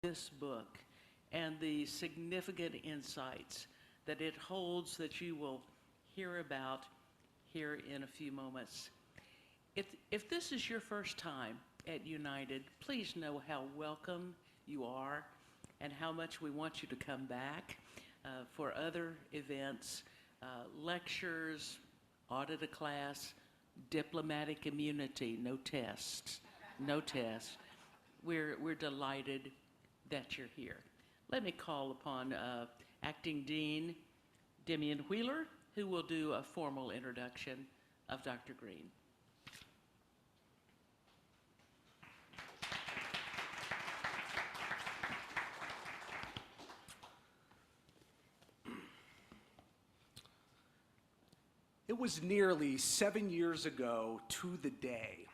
this book and the significant insights that it holds that you will hear about here in a few moments. If this is your first time at United, please know how welcome you are and how much we want you to come back for other events, lectures, audit a class, diplomatic immunity, no tests, no tests. We're delighted that you're here. Let me call upon Acting Dean DMin Wheeler, who will do a formal introduction of Dr. Green. It was nearly 7 years ago to the day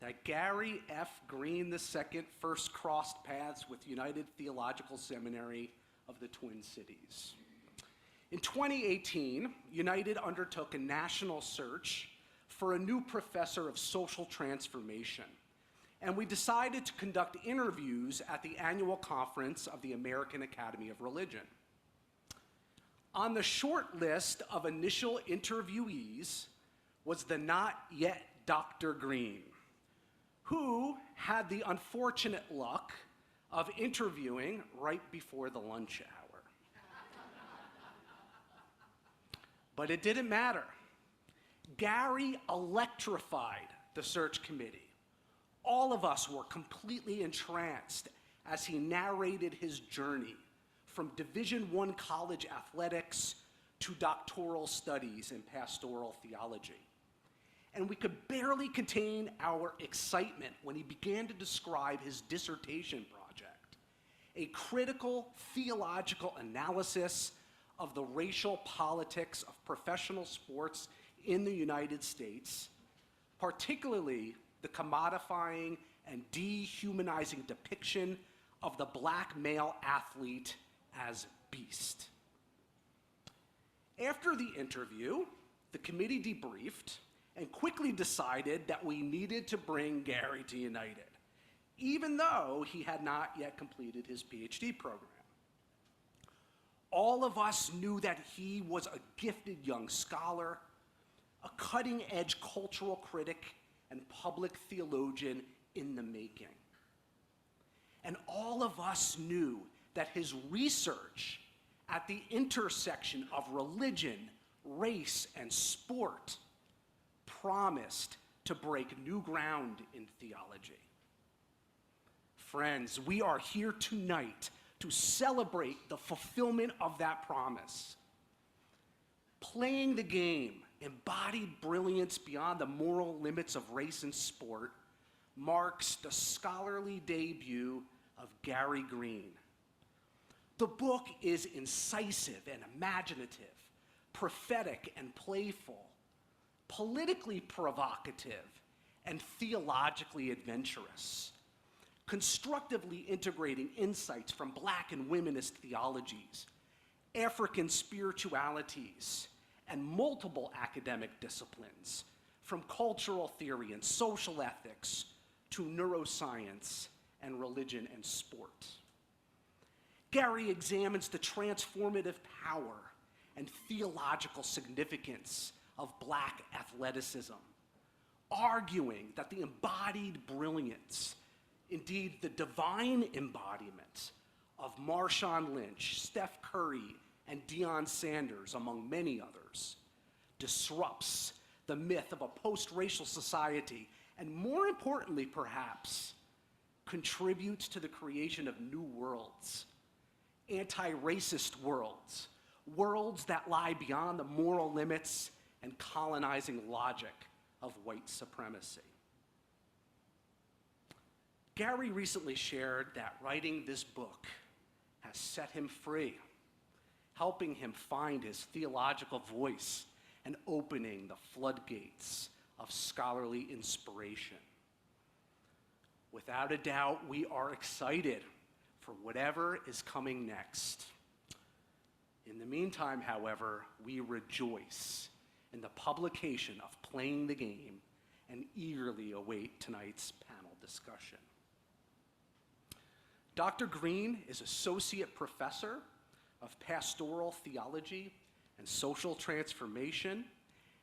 that Gary F. Green II first crossed paths with United Theological Seminary of the Twin Cities. In 2018, United undertook a national search for a new professor of social transformation, and we decided to conduct interviews at the annual conference of the American Academy of Religion. On the short list of initial interviewees was the not yet Dr. Green, who had the unfortunate luck of interviewing right before the lunch hour. But it didn't matter. Gary electrified the search committee. All of us were completely entranced as he narrated his journey from Division I college athletics to doctoral studies in pastoral theology. And we could barely contain our excitement when he began to describe his dissertation project, a critical theological analysis of the racial politics of professional sports in the United States, particularly the commodifying and dehumanizing depiction of the black male athlete as beast. After the interview, the committee debriefed and quickly decided that we needed to bring Gary to United, even though he had not yet completed his PhD program. All of us knew that he was a gifted young scholar, a cutting-edge cultural critic, and public theologian in the making. And all of us knew that his research at the intersection of religion, race, and sport promised to break new ground in theology. Friends, we are here tonight to celebrate the fulfillment of that promise. Playing the game, Embodied Brilliance Beyond the Moral Limits of Race and Sport, marks the scholarly debut of Gary Green. The book is incisive and imaginative, prophetic and playful, politically provocative, and theologically adventurous, constructively integrating insights from Black and womanist theologies, African spiritualities, and multiple academic disciplines, from cultural theory and social ethics to neuroscience and religion and sport. Gary examines the transformative power and theological significance of Black athleticism, arguing that the embodied brilliance, indeed the divine embodiment of Marshawn Lynch, Steph Curry, and Deion Sanders, among many others, disrupts the myth of a post-racial society, and more importantly, perhaps, contributes to the creation of new worlds, anti-racist worlds, worlds that lie beyond the moral limits and colonizing logic of white supremacy. Gary recently shared that writing this book has set him free, helping him find his theological voice and opening the floodgates of scholarly inspiration. Without a doubt, we are excited for whatever is coming next. In the meantime, however, we rejoice in the publication of Playing the Game and eagerly await tonight's panel discussion. Dr. Green is Associate Professor of Pastoral Theology and Social Transformation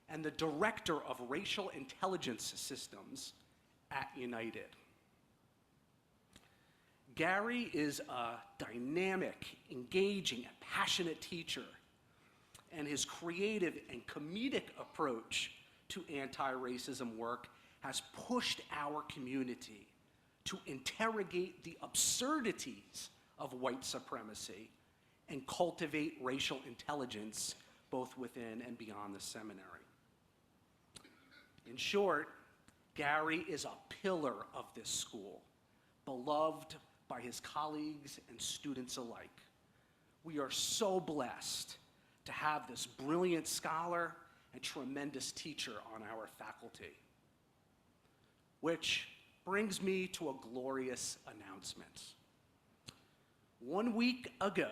and the Director of Racial Intelligence Systems at United. Gary is a dynamic, engaging, and passionate teacher, and his creative and comedic approach to anti-racism work has pushed our community to interrogate the absurdities of white supremacy and cultivate racial intelligence both within and beyond the seminary. In short, Gary is a pillar of this school, beloved by his colleagues and students alike. We are so blessed to have this brilliant scholar and tremendous teacher on our faculty. Which brings me to a glorious announcement. 1 week ago,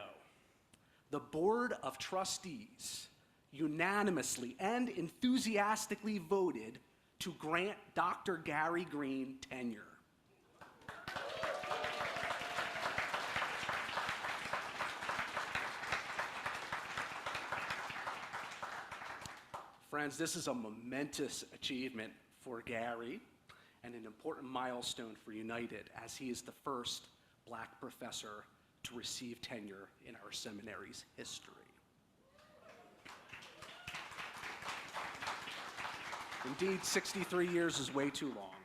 the Board of Trustees unanimously and enthusiastically voted to grant Dr. Gary Green tenure. Friends, this is a momentous achievement for Gary and an important milestone for United, as he is the first Black professor to receive tenure in our seminary's history. Indeed, 63 years is way too long,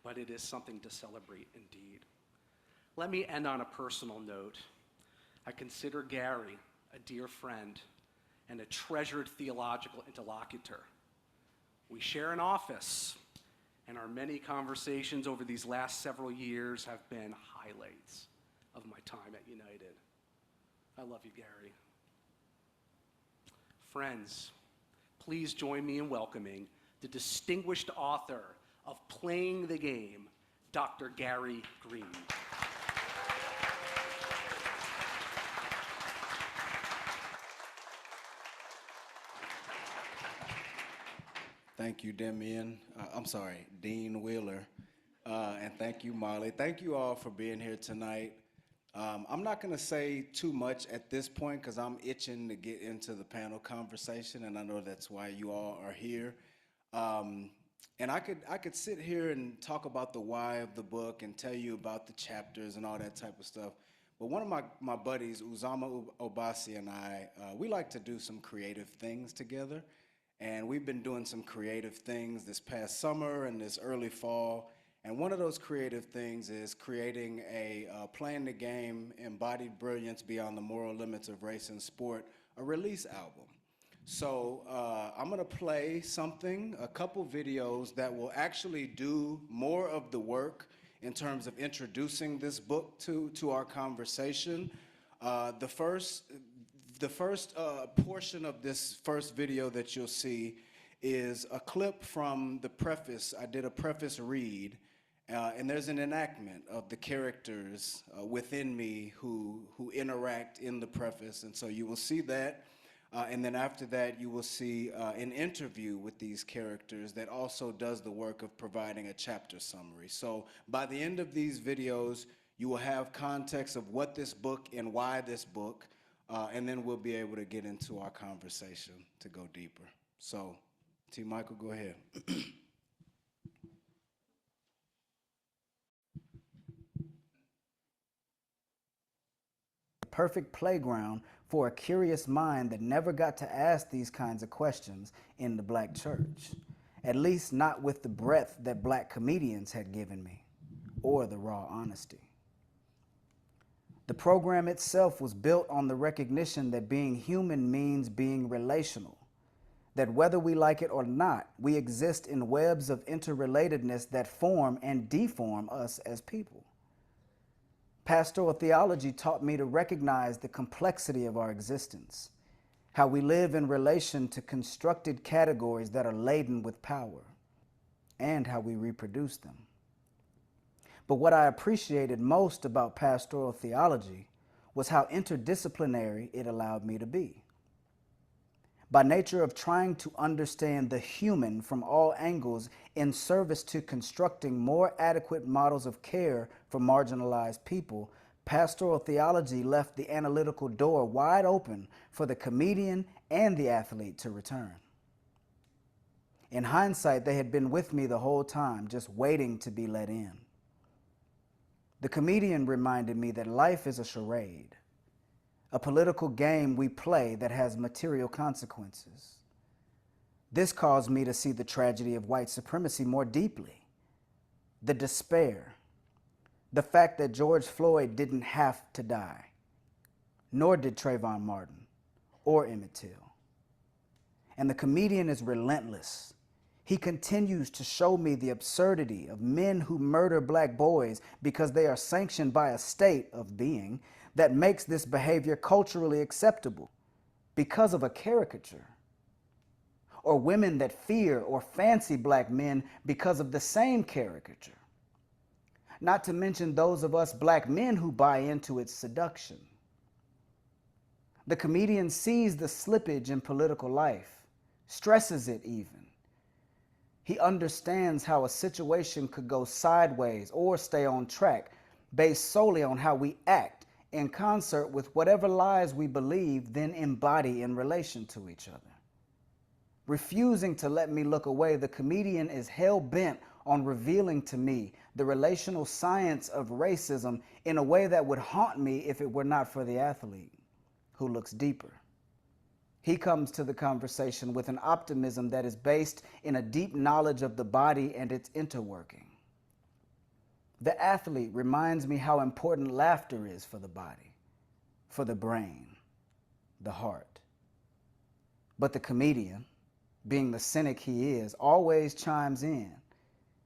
but it is something to celebrate indeed. Let me end on a personal note. I consider Gary a dear friend and a treasured theological interlocutor. We share an office, and our many conversations over these last several years have been highlights of my time at United. I love you, Gary. Friends, please join me in welcoming the distinguished author of Playing the Game, Dr. Gary Green. Thank you, DMin. Dean Wheeler. And thank you, Molly. Thank you all for being here tonight. I'm not going to say too much at this point because I'm itching to get into the panel conversation, and I know that's why you all are here. And I could sit here and talk about the why of the book and tell you about the chapters and all that type of stuff. But one of my buddies, Uzama Obasi, and I, we like to do some creative things together. And we've been doing some creative things this past summer and this early fall. And one of those creative things is creating a Playing the Game, Embodied Brilliance Beyond the Moral Limits of Race and Sport, a release album. So I'm gonna play a couple videos that will actually do more of the work in terms of introducing this book to our conversation. The first portion of this first video that you'll see is a clip from the preface. I did a preface read, and there's an enactment of the characters within me who interact in the preface, and so you will see that. And then after that, you will see an interview with these characters that also does the work of providing a chapter summary. So by the end of these videos, you will have context of what this book and why this book, and then we'll be able to get into our conversation to go deeper. So, T. Michael, go ahead. Perfect playground for a curious mind that never got to ask these kinds of questions in the Black church, at least not with the breadth that Black comedians had given me, or the raw honesty. The program itself was built on the recognition that being human means being relational, that whether we like it or not, we exist in webs of interrelatedness that form and deform us as people. Pastoral theology taught me to recognize the complexity of our existence, how we live in relation to constructed categories that are laden with power, and how we reproduce them. But what I appreciated most about pastoral theology was how interdisciplinary it allowed me to be. By nature of trying to understand the human from all angles in service to constructing more adequate models of care for marginalized people, pastoral theology left the analytical door wide open for the comedian and the athlete to return. In hindsight, they had been with me the whole time, just waiting to be let in. The comedian reminded me that life is a charade, a political game we play that has material consequences. This caused me to see the tragedy of white supremacy more deeply, the despair, the fact that George Floyd didn't have to die, nor did Trayvon Martin or Emmett Till. And the comedian is relentless. He continues to show me the absurdity of men who murder black boys because they are sanctioned by a state of being that makes this behavior culturally acceptable because of a caricature. Or women that fear or fancy black men because of the same caricature. Not to mention those of us black men who buy into its seduction. The comedian sees the slippage in political life, stresses it even. He understands how a situation could go sideways or stay on track based solely on how we act in concert with whatever lies we believe then embody in relation to each other. Refusing to let me look away, the comedian is hell-bent on revealing to me the relational science of racism in a way that would haunt me if it were not for the athlete, who looks deeper. He comes to the conversation with an optimism that is based in a deep knowledge of the body and its interworking. The athlete reminds me how important laughter is for the body, for the brain, the heart. But the comedian, being the cynic he is, always chimes in.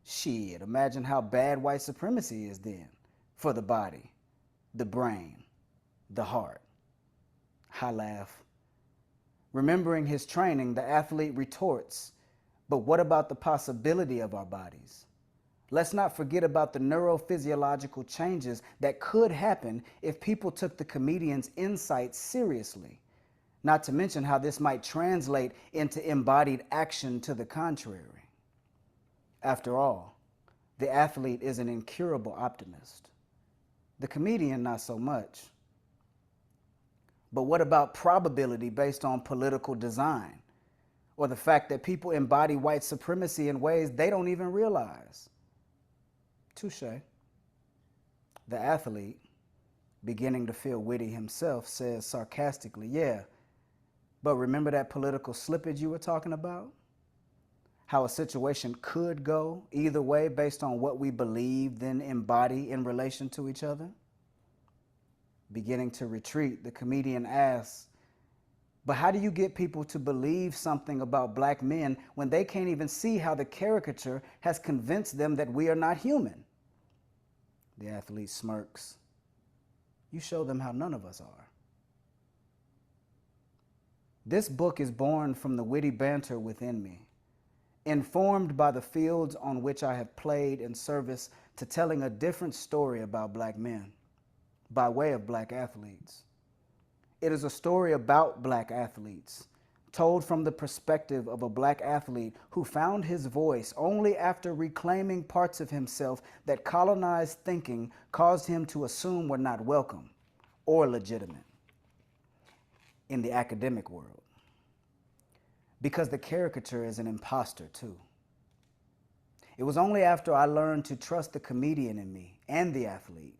Shit, imagine how bad white supremacy is then for the body, the brain, the heart. I laugh. Remembering his training, the athlete retorts, but what about the possibility of our bodies? Let's not forget about the neurophysiological changes that could happen if people took the comedian's insights seriously, not to mention how this might translate into embodied action to the contrary. After all, the athlete is an incurable optimist. The comedian, not so much. But what about probability based on political design? Or the fact that people embody white supremacy in ways they don't even realize? Touché. The athlete, beginning to feel witty himself, says sarcastically, yeah, but remember that political slippage you were talking about? How a situation could go either way based on what we believe then embody in relation to each other? Beginning to retreat, the comedian asks, but how do you get people to believe something about black men when they can't even see how the caricature has convinced them that we are not human? The athlete smirks. You show them how none of us are. This book is born from the witty banter within me, informed by the fields on which I have played in service to telling a different story about black men, by way of black athletes. It is a story about black athletes, told from the perspective of a black athlete who found his voice only after reclaiming parts of himself that colonized thinking caused him to assume were not welcome or legitimate in the academic world. Because the caricature is an imposter too. It was only after I learned to trust the comedian in me and the athlete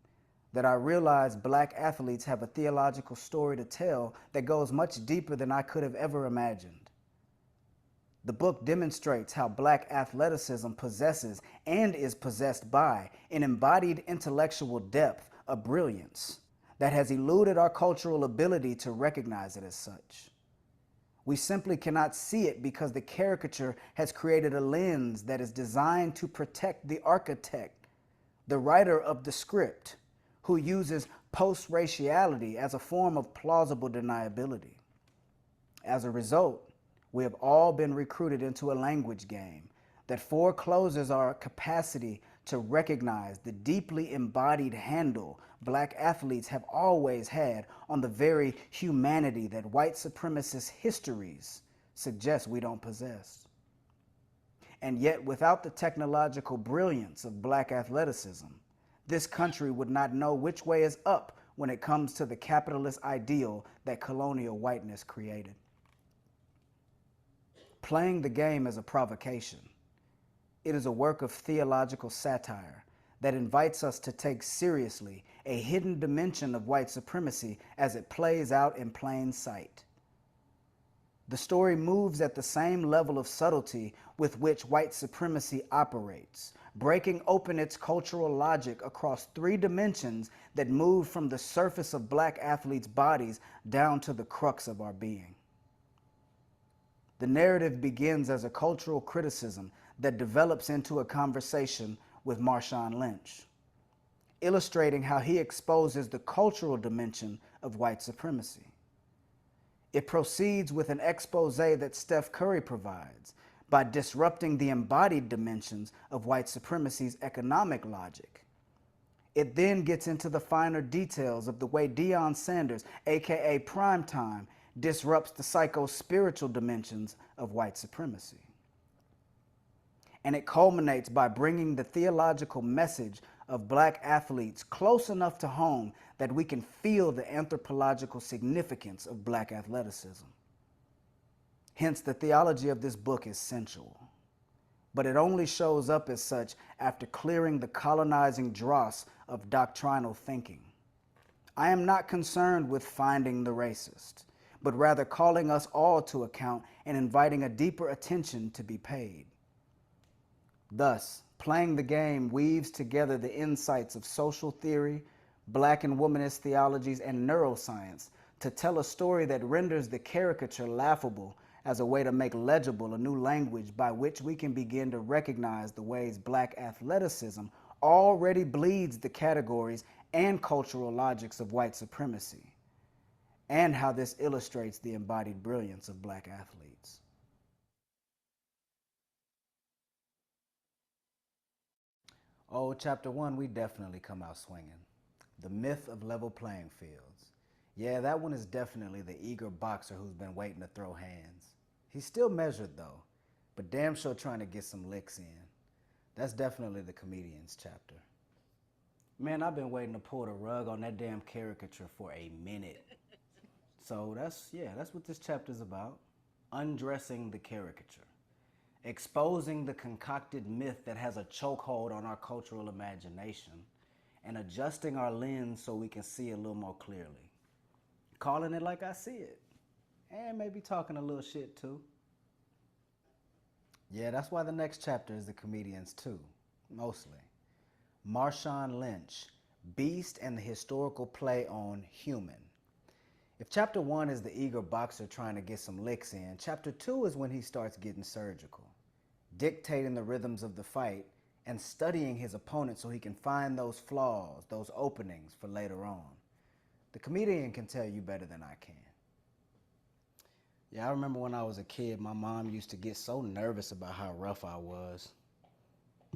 that I realized black athletes have a theological story to tell that goes much deeper than I could have ever imagined. The book demonstrates how black athleticism possesses and is possessed by an embodied intellectual depth of brilliance that has eluded our cultural ability to recognize it as such. We simply cannot see it because the caricature has created a lens that is designed to protect the architect, the writer of the script, who uses post-raciality as a form of plausible deniability. As a result, we have all been recruited into a language game that forecloses our capacity to recognize the deeply embodied handle black athletes have always had on the very humanity that white supremacist histories suggest we don't possess. And yet, without the technological brilliance of black athleticism, this country would not know which way is up when it comes to the capitalist ideal that colonial whiteness created. Playing the game is a provocation. It is a work of theological satire that invites us to take seriously a hidden dimension of white supremacy as it plays out in plain sight. The story moves at the same level of subtlety with which white supremacy operates, breaking open its cultural logic across 3 dimensions that move from the surface of black athletes' bodies down to the crux of our being. The narrative begins as a cultural criticism that develops into a conversation with Marshawn Lynch, illustrating how he exposes the cultural dimension of white supremacy. It proceeds with an expose that Steph Curry provides by disrupting the embodied dimensions of white supremacy's economic logic. It then gets into the finer details of the way Deion Sanders, aka Primetime, disrupts the psycho-spiritual dimensions of white supremacy. And it culminates by bringing the theological message of black athletes close enough to home that we can feel the anthropological significance of black athleticism. Hence, the theology of this book is sensual, but it only shows up as such after clearing the colonizing dross of doctrinal thinking. I am not concerned with finding the racist, but rather calling us all to account and inviting a deeper attention to be paid. Thus, Playing the Game weaves together the insights of social theory, black and womanist theologies, and neuroscience to tell a story that renders the caricature laughable as a way to make legible a new language by which we can begin to recognize the ways black athleticism already bleeds the categories and cultural logics of white supremacy, and how this illustrates the embodied brilliance of black athletes. Oh, chapter 1, we definitely come out swinging. The myth of level playing fields. Yeah, that one is definitely the eager boxer who's been waiting to throw hands. He's still measured though, but damn sure trying to get some licks in. That's definitely the comedian's chapter. Man, I've been waiting to pull the rug on that damn caricature for a minute. So that's what this chapter's about. Undressing the caricature. Exposing the concocted myth that has a chokehold on our cultural imagination, and adjusting our lens so we can see a little more clearly. Calling it like I see it, and maybe talking a little shit too. Yeah, that's why the next chapter is the comedians too, mostly. Marshawn Lynch, Beast and the historical play on Human. If chapter 1 is the eager boxer trying to get some licks in, chapter 2 is when he starts getting surgical, dictating the rhythms of the fight and studying his opponent so he can find those flaws, those openings for later on. The comedian can tell you better than I can. Yeah, I remember when I was a kid, my mom used to get so nervous about how rough I was.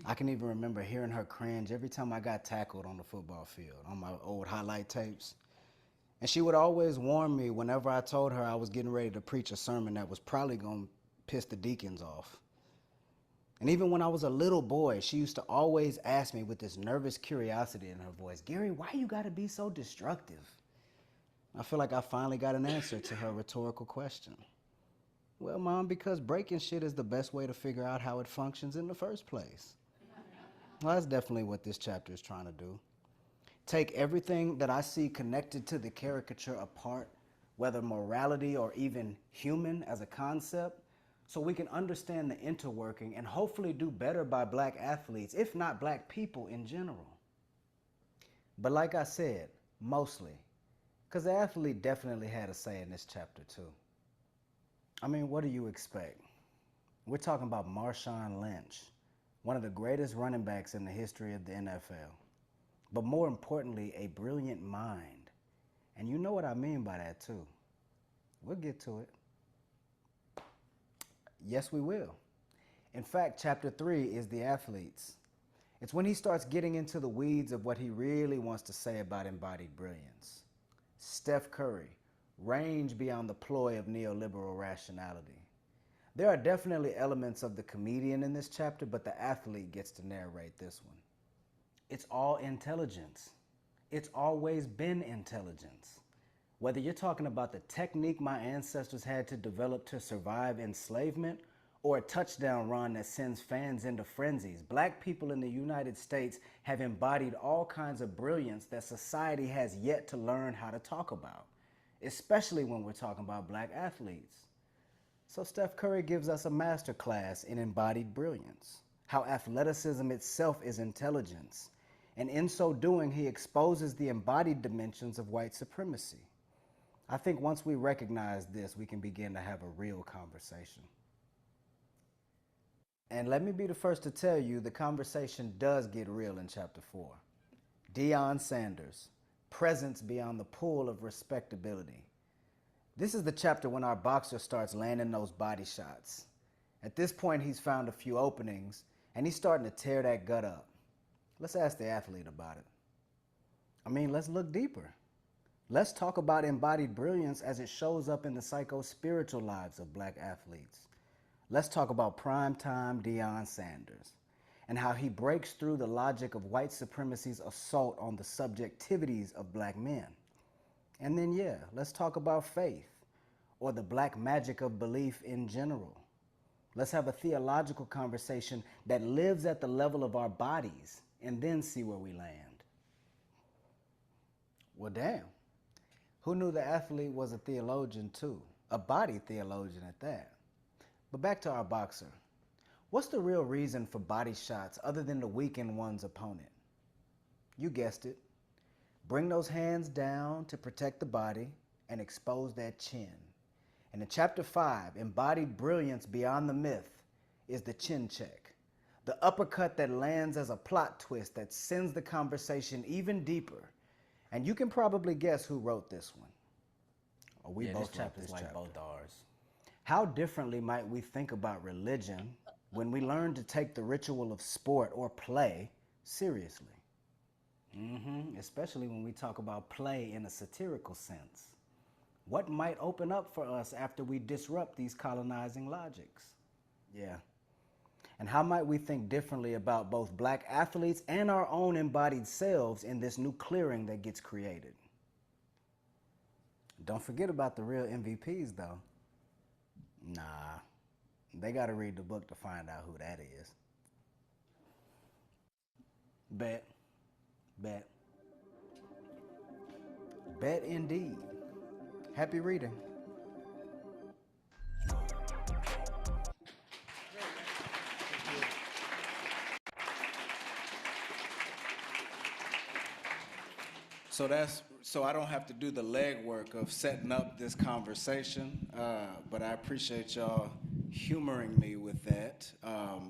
I can even remember hearing her cringe every time I got tackled on the football field, on my old highlight tapes. And she would always warn me whenever I told her I was getting ready to preach a sermon that was probably going to piss the deacons off. And even when I was a little boy, she used to always ask me with this nervous curiosity in her voice, "Gary, why you gotta be so destructive?" I feel like I finally got an answer to her rhetorical question. Well, Mom, because breaking shit is the best way to figure out how it functions in the first place. Well, that's definitely what this chapter is trying to do. Take everything that I see connected to the caricature apart, whether morality or even human as a concept, so we can understand the interworking and hopefully do better by black athletes, if not black people in general. But like I said, mostly, because the athlete definitely had a say in this chapter too. I mean, what do you expect? We're talking about Marshawn Lynch, one of the greatest running backs in the history of the NFL, but more importantly, a brilliant mind. And you know what I mean by that too. We'll get to it. Yes, we will. In fact, chapter 3 is the athletes. It's when he starts getting into the weeds of what he really wants to say about embodied brilliance. Steph Curry, range beyond the ploy of neoliberal rationality. There are definitely elements of the comedian in this chapter, but the athlete gets to narrate this one. It's all intelligence. It's always been intelligence. Whether you're talking about the technique my ancestors had to develop to survive enslavement or a touchdown run that sends fans into frenzies, black people in the United States have embodied all kinds of brilliance that society has yet to learn how to talk about, especially when we're talking about black athletes. So Steph Curry gives us a master class in embodied brilliance, how athleticism itself is intelligence, and in so doing, he exposes the embodied dimensions of white supremacy. I think once we recognize this, we can begin to have a real conversation. And let me be the first to tell you, the conversation does get real in chapter 4. Deion Sanders, presence beyond the pool of respectability. This is the chapter when our boxer starts landing those body shots. At this point, he's found a few openings, and he's starting to tear that gut up. Let's ask the athlete about it. I mean, let's look deeper. Let's talk about embodied brilliance as it shows up in the psycho-spiritual lives of black athletes. Let's talk about primetime Deion Sanders and how he breaks through the logic of white supremacy's assault on the subjectivities of black men. And then, yeah, let's talk about faith or the black magic of belief in general. Let's have a theological conversation that lives at the level of our bodies and then see where we land. Well, damn. Who knew the athlete was a theologian too? A body theologian at that. But back to our boxer. What's the real reason for body shots other than to weaken one's opponent? You guessed it. Bring those hands down to protect the body and expose that chin. And in chapter 5, Embodied Brilliance Beyond the Myth is the chin check. The uppercut that lands as a plot twist that sends the conversation even deeper. And you can probably guess who wrote this one. Or we both this wrote chapter's this like chapter. both ours. How differently might we think about religion when we learn to take the ritual of sport or play seriously? Especially when we talk about play in a satirical sense. What might open up for us after we disrupt these colonizing logics? Yeah. And how might we think differently about both black athletes and our own embodied selves in this new clearing that gets created? Don't forget about the real MVPs though. Nah, they gotta read the book to find out who that is. Bet. Bet indeed. Happy reading. So I don't have to do the legwork of setting up this conversation, but I appreciate y'all humoring me with that.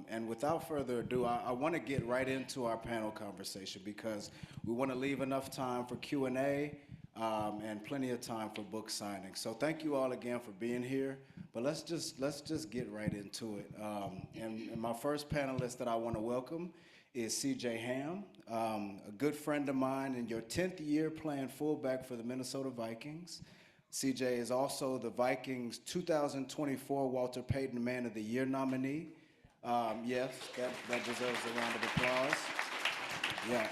And without further ado, I want to get right into our panel conversation because we want to leave enough time for Q&A and plenty of time for book signing. So thank you all again for being here. But let's just get right into it. And my first panelist that I want to welcome is CJ Ham, a good friend of mine in your 10th year playing fullback for the Minnesota Vikings. CJ is also the Vikings 2024 Walter Payton Man of the Year nominee. Yes, that deserves a round of applause. Yeah.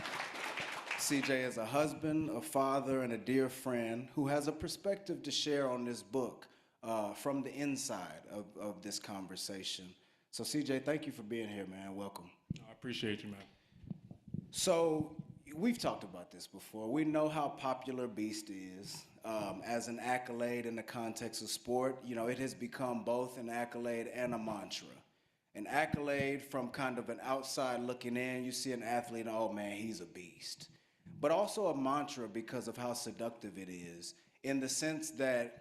CJ is a husband, a father, and a dear friend who has a perspective to share on this book from the inside of this conversation. So CJ, thank you for being here, man. Welcome. I appreciate you, man. So we've talked about this before. We know how popular Beast is as an accolade in the context of sport. You know, it has become both an accolade and a mantra. An accolade from kind of an outside looking in. You see an athlete, oh man, he's a beast. But also a mantra because of how seductive it is, in the sense that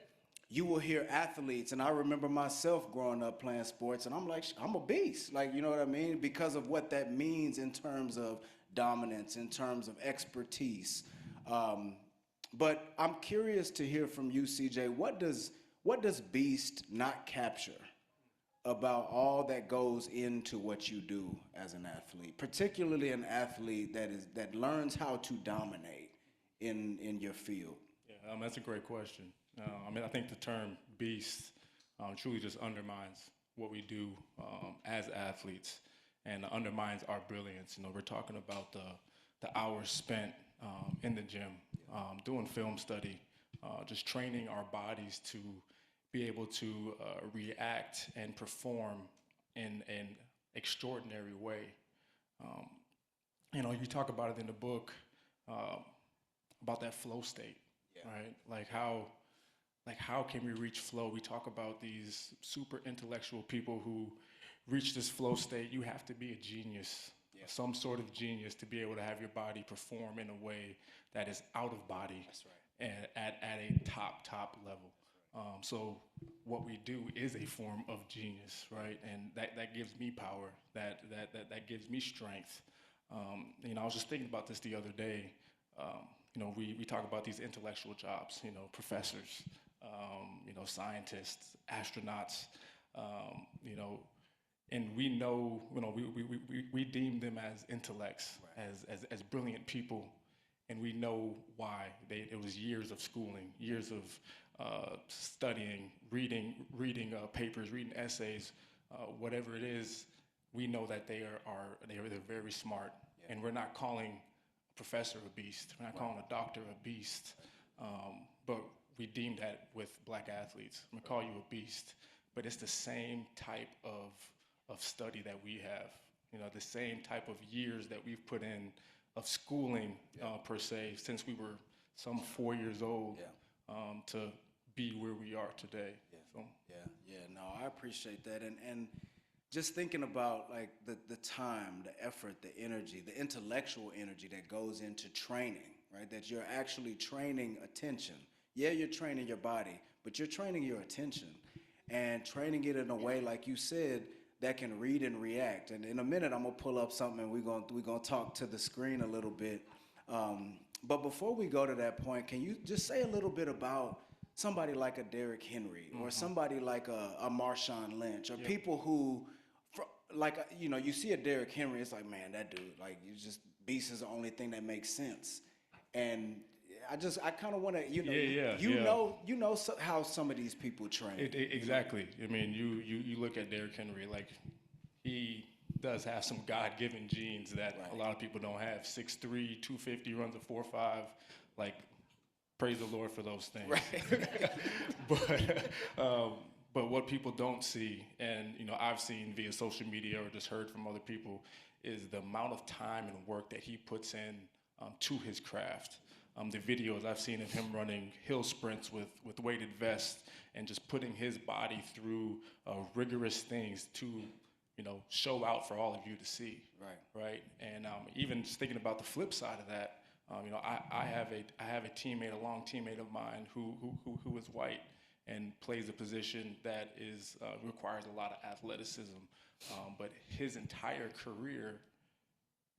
you will hear athletes, and I remember myself growing up playing sports, and I'm like, I'm a beast. Like, you know what I mean? Because of what that means in terms of dominance, in terms of expertise. But I'm curious to hear from you, CJ. What does beast not capture about all that goes into what you do as an athlete, particularly an athlete that learns how to dominate in your field? Yeah, that's a great question. I think the term beast truly just undermines what we do as athletes and undermines our brilliance. You know, we're talking about the the hours spent in the gym, doing film study, just training our bodies to be able to react and perform in an extraordinary way. You talk about it in the book about that flow state, right? Like how can we reach flow? We talk about these super intellectual people who reach this flow state. You have to be a genius, some sort of genius, to be able to have your body perform in a way that is out of body. That's right. And at a top level. So what we do is a form of genius, right? And that gives me power, that gives me strength. I was just thinking about this the other day. We talk about these intellectual jobs, professors, scientists, astronauts, and we know, we deem them as intellects, right, as brilliant people, and we know why. It was years of schooling, years of studying, reading papers, reading essays, whatever it is. We know that they're very smart, and we're not calling a professor a beast. We're not calling a doctor a beast, but we deem that with black athletes. I'm gonna call you a beast, but it's the same type of study that we have. The same type of years that we've put in of schooling, per se, since we were some 4 years old, to be where we are today. No, I appreciate that, and just thinking about like the time, the effort, the energy, the intellectual energy that goes into training, right? That you're actually training attention. Yeah, you're training your body, but you're training your attention and training it in a way, like you said, that can read and react. And in a minute, I'm gonna pull up something and we're gonna talk to the screen a little bit. But before we go to that point, can you just say a little bit about somebody like a Derrick Henry, or somebody like a Marshawn Lynch, or people who, you see a Derrick Henry, it's like, man, that dude, like, beast is the only thing that makes sense. And I kind of want to, how some of these people train. Exactly. I mean, you look at Derrick Henry, like, he does have some God-given genes that a lot of people don't have. 6'3", 250, runs a 4.5, like, praise the Lord for those things. Right. But what people don't see, and I've seen via social media or just heard from other people, is the amount of time and work that he puts in to his craft. The videos I've seen of him running hill sprints with weighted vests and just putting his body through rigorous things to show out for all of you to see. Right. And even just thinking about the flip side of that, I have a teammate, a long teammate of mine who is white and plays a position that requires a lot of athleticism. But his entire career,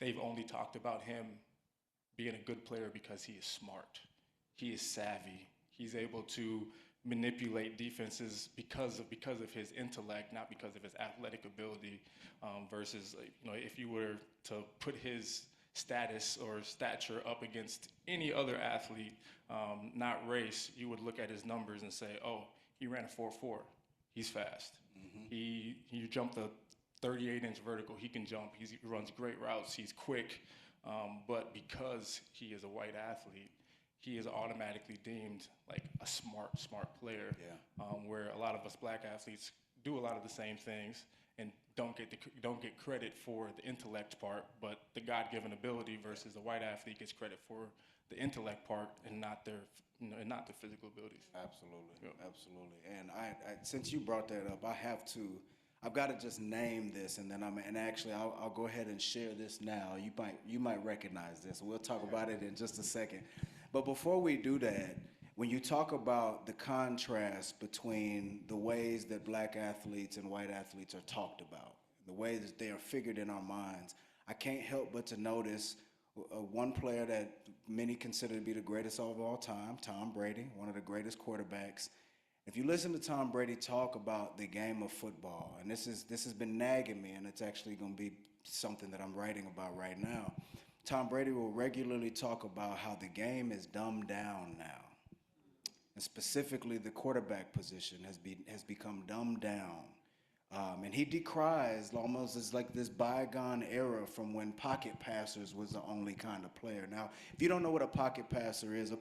they've only talked about him being a good player because he is smart. He is savvy. He's able to manipulate defenses because of his intellect, not because of his athletic ability. Versus, if you were to put his status or stature up against any other athlete, not race, you would look at his numbers and say, oh, he ran a 4.4. He's fast. He jumped a 38-inch vertical. He can jump. He runs great routes. He's quick. But because he is a white athlete, he is automatically deemed like a smart player. Where a lot of us black athletes do a lot of the same things and don't get credit for the intellect part, but the God-given ability versus the white athlete gets credit for the intellect part and not their physical abilities. Absolutely. And I since you brought that up, I've got to just name this, and then I'll go ahead and share this now. You might recognize this. We'll talk about it in just a second. But before we do that, when you talk about the contrast between the ways that black athletes and white athletes are talked about, the ways that they are figured in our minds, I can't help but to notice one player that many consider to be the greatest of all time, Tom Brady, one of the greatest quarterbacks. If you listen to Tom Brady talk about the game of football, and this has been nagging me, and it's actually going to be something that I'm writing about right now, Tom Brady will regularly talk about how the game is dumbed down now. And specifically, the quarterback position has become dumbed down And he decries almost as like this bygone era from when pocket passers was the only kind of player. Now, if you don't know what a pocket passer is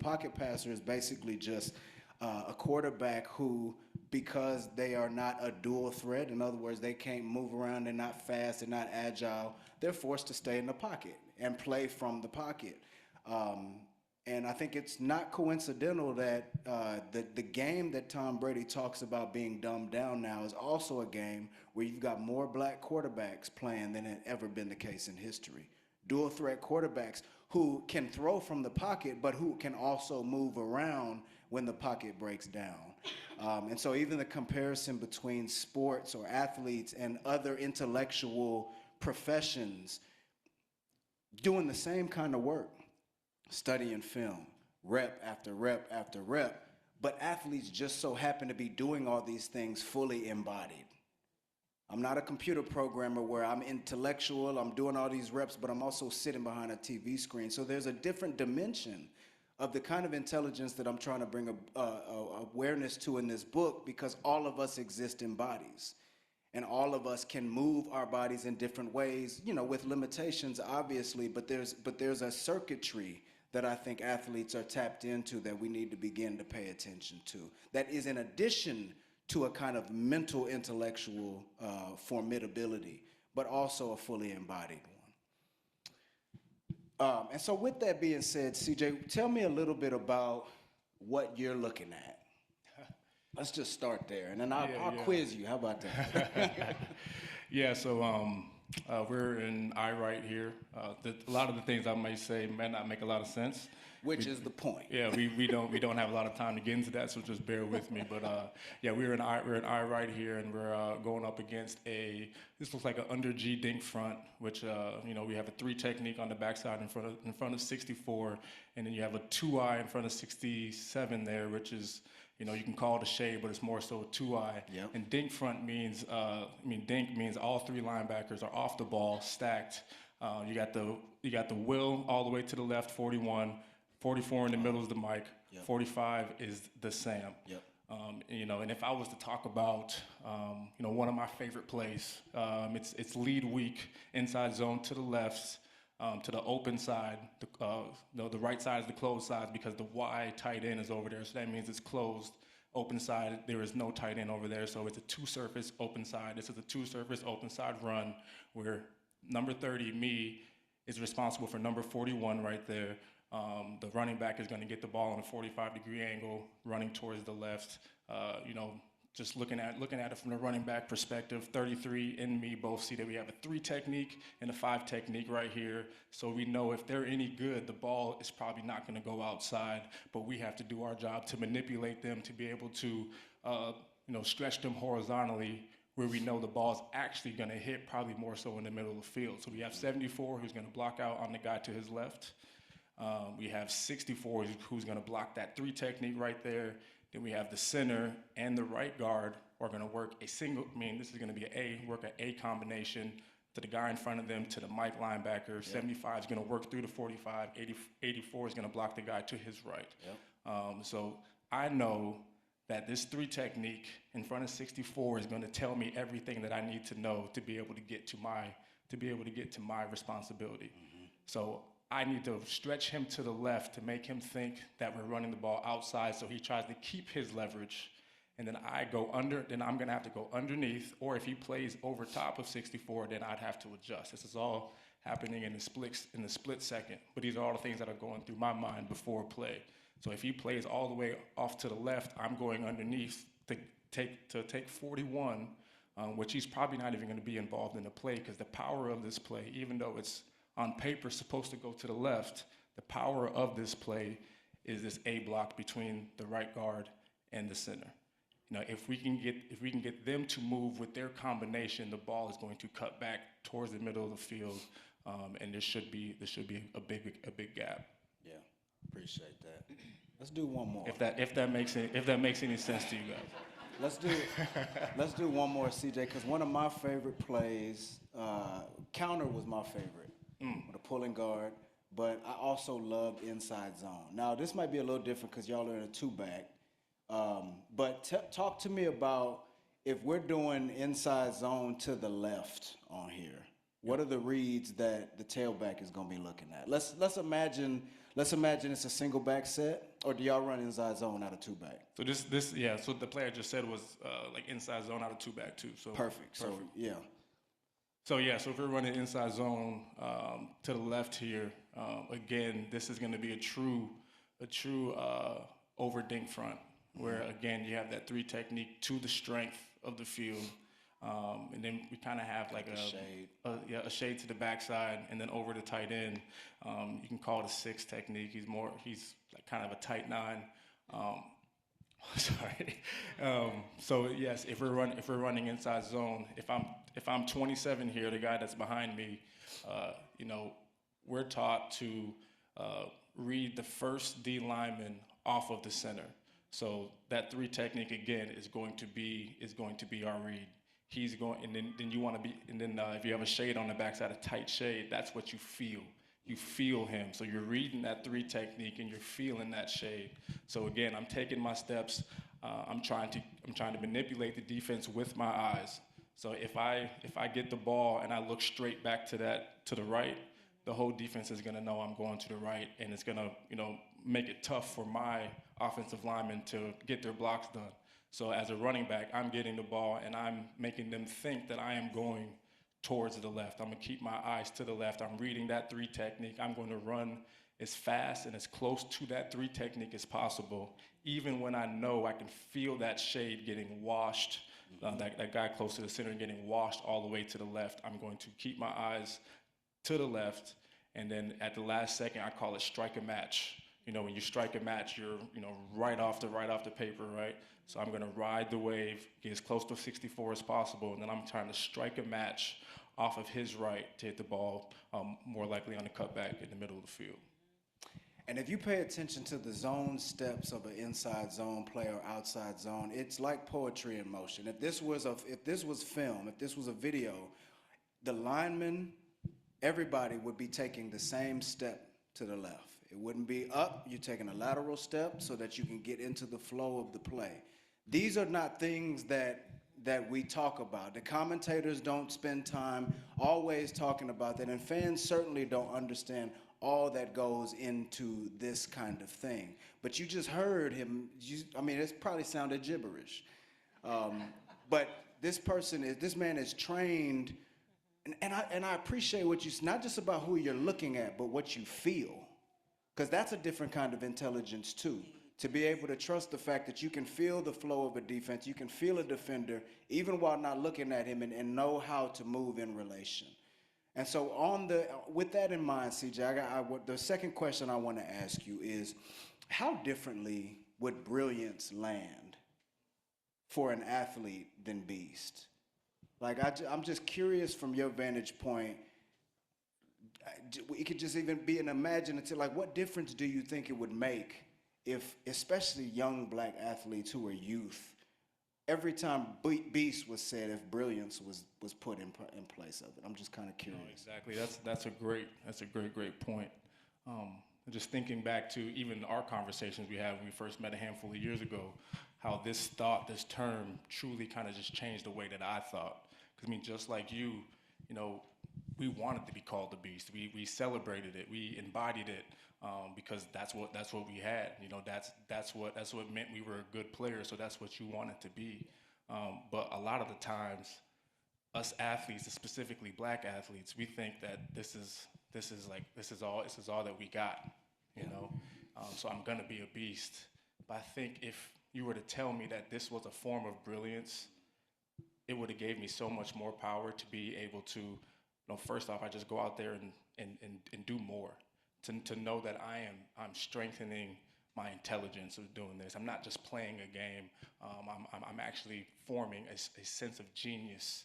basically just a quarterback who, because they are not a dual threat, in other words, they can't move around, they're not fast, they're not agile, they're forced to stay in the pocket and play from the pocket. And I think it's not coincidental that the game that Tom Brady talks about being dumbed down now is also a game where you've got more black quarterbacks playing than had ever been the case in history. Dual threat quarterbacks who can throw from the pocket, but who can also move around when the pocket breaks down. And so even the comparison between sports or athletes and other intellectual professions doing the same kind of work, studying film, rep after rep after rep, but athletes just so happen to be doing all these things fully embodied. I'm not a computer programmer where I'm intellectual, I'm doing all these reps, but I'm also sitting behind a TV screen. So there's a different dimension of the kind of intelligence that I'm trying to bring awareness to in this book, because all of us exist in bodies. And all of us can move our bodies in different ways, you know, with limitations, obviously, but there's a circuitry that I think athletes are tapped into that we need to begin to pay attention to. That is in addition to a kind of mental, intellectual formidability, but also a fully embodied one. And so with that being said, CJ, tell me a little bit about what you're looking at. Let's just start there, and then I'll quiz you. How about that? Yeah, so we're in I right here. A lot of the things I may say may not make a lot of sense. Which is the point. Yeah, we don't have a lot of time to get into that, so just bear with me. But yeah, we're in I right here, and we're going up against this looks like an under G dink front, which you know, we have a 3 technique on the backside in front of 64, and then you have a 2I in front of 67 there, which is, you know, you can call it a shade, but it's more so a 2I. Yep. And dink front means, dink means all 3 linebackers are off the ball, stacked. You got the Will all the way to the left, 41. 44 in the middle is the Mike. Yep. 45 is the Sam. Yep. You know, and if I was to talk about, you know, one of my favorite plays, it's lead weak, inside zone to the left, to the open side. The right side is the closed side because the Y tight end is over there, so that means it's closed. Open side, there is no tight end over there, so it's a 2-surface open side. This is a 2-surface open side run where number 30, me, is responsible for number 41 right there. The running back is going to get the ball on a 45-degree angle, running towards the left. You know, just looking at it from the running back perspective, 33 and me both see that we have a 3 technique and a 5 technique right here. So we know if they're any good, the ball is probably not going to go outside, but we have to do our job to manipulate them to be able to, you know, stretch them horizontally where we know the ball's actually going to hit, probably more so in the middle of the field. So we have 74 who's going to block out on the guy to his left. We have 64 who's going to block that 3 technique right there. Then we have the center and the right guard are going to work a single, this is going to be work an A combination to the guy in front of them, to the Mike linebacker. Yep. 75 is going to work through the 45. 84 is going to block the guy to his right. Yep. So I know that this 3 technique in front of 64 is going to tell me everything that I need to know to be able to get to my responsibility. Mm-hmm. So I need to stretch him to the left to make him think that we're running the ball outside, so he tries to keep his leverage. And then I'm going to have to go underneath, or if he plays over top of 64, then I'd have to adjust. This is all happening in the split second, but these are all the things that are going through my mind before play. So if he plays all the way off to the left, I'm going underneath to take 41, which he's probably not even going to be involved in the play, because the power of this play, even though it's on paper supposed to go to the left, the power of this play is this A block between the right guard and the center. You know, if we can get them to move with their combination, the ball is going to cut back towards the middle of the field, and there should be a big gap. Yeah, appreciate that. Let's do one more. If that makes any sense to you guys. Let's do one more, CJ, because one of my favorite plays, counter was my favorite. With a pulling guard, but I also loved inside zone. Now, this might be a little different because y'all are in a 2-back, but talk to me about if we're doing inside zone to the left on here, what are the reads that the tailback is going to be looking at? Let's imagine it's a single back set, or do y'all run inside zone out of two back? So so what the player just said was like inside zone out of two back too. So Perfect. So yeah. So if we're running inside zone to the left here, again, this is going to be a true over dink front, where again you have that 3 technique to the strength of the field, and then we kind of have like a shade to the backside, and then over the tight end. You can call it a 6 technique. He's like kind of a tight 9. Sorry. So yes, if we're running inside zone, if I'm 27 here, the guy that's behind me, we're taught to read the first D lineman off of the center. So that 3 technique again is going to be our read. He's going, and then you want to be, and then if you have a shade on the backside, a tight shade, that's what you feel. You feel him. So you're reading that 3 technique and you're feeling that shade. So again, I'm taking my steps. I'm trying to manipulate the defense with my eyes. So if I get the ball and I look straight back to the right, the whole defense is going to know I'm going to the right, and it's going to make it tough for my offensive linemen to get their blocks done. So as a running back, I'm getting the ball and I'm making them think that I am going towards the left. I'm going to keep my eyes to the left. I'm reading that 3 technique. I'm going to run as fast and as close to that 3 technique as possible, even when I know I can feel that shade getting washed, that guy close to the center getting washed all the way to the left. I'm going to keep my eyes to the left, and then at the last second, I call it strike a match. When you strike a match, you're right off the paper, right? So I'm going to ride the wave, get as close to 64 as possible, and then I'm trying to strike a match off of his right to hit the ball, more likely on the cutback in the middle of the field. And if you pay attention to the zone steps of an inside zone play or outside zone, it's like poetry in motion. If this was film, if this was a video, the lineman, everybody would be taking the same step to the left. It wouldn't be up, you're taking a lateral step so that you can get into the flow of the play. These are not things that we talk about. The commentators don't spend time always talking about that, and fans certainly don't understand all that goes into this kind of thing. But you just heard him, it probably sounded gibberish. But this man is trained, and I appreciate what not just about who you're looking at, but what you feel. Because that's a different kind of intelligence too. To be able to trust the fact that you can feel the flow of a defense, you can feel a defender, even while not looking at him, and know how to move in relation. And so with that in mind, CJ, the second question I want to ask you is, how differently would brilliance land for an athlete than beast? Like, I'm just curious from your vantage point. It could just even be an imaginative, like, what difference do you think it would make if, especially young black athletes who are youth, every time beast was said, if brilliance was put in place of it? I'm just kind of curious. Exactly. That's a great point. Just thinking back to even our conversations we had when we first met a handful of years ago, how this term truly kind of just changed the way that I thought. Because just like you, we wanted to be called the beast. We celebrated it. We embodied it because that's what we had. That's what meant we were a good player. So that's what you wanted to be. But a lot of the times, us athletes, specifically black athletes, we think that this is all that we got. So I'm gonna be a beast. But I think if you were to tell me that this was a form of brilliance, it would have gave me so much more power to be able to. First off, I just go out there and do more. To know that I'm strengthening my intelligence of doing this. I'm not just playing a game. I'm actually forming a sense of genius.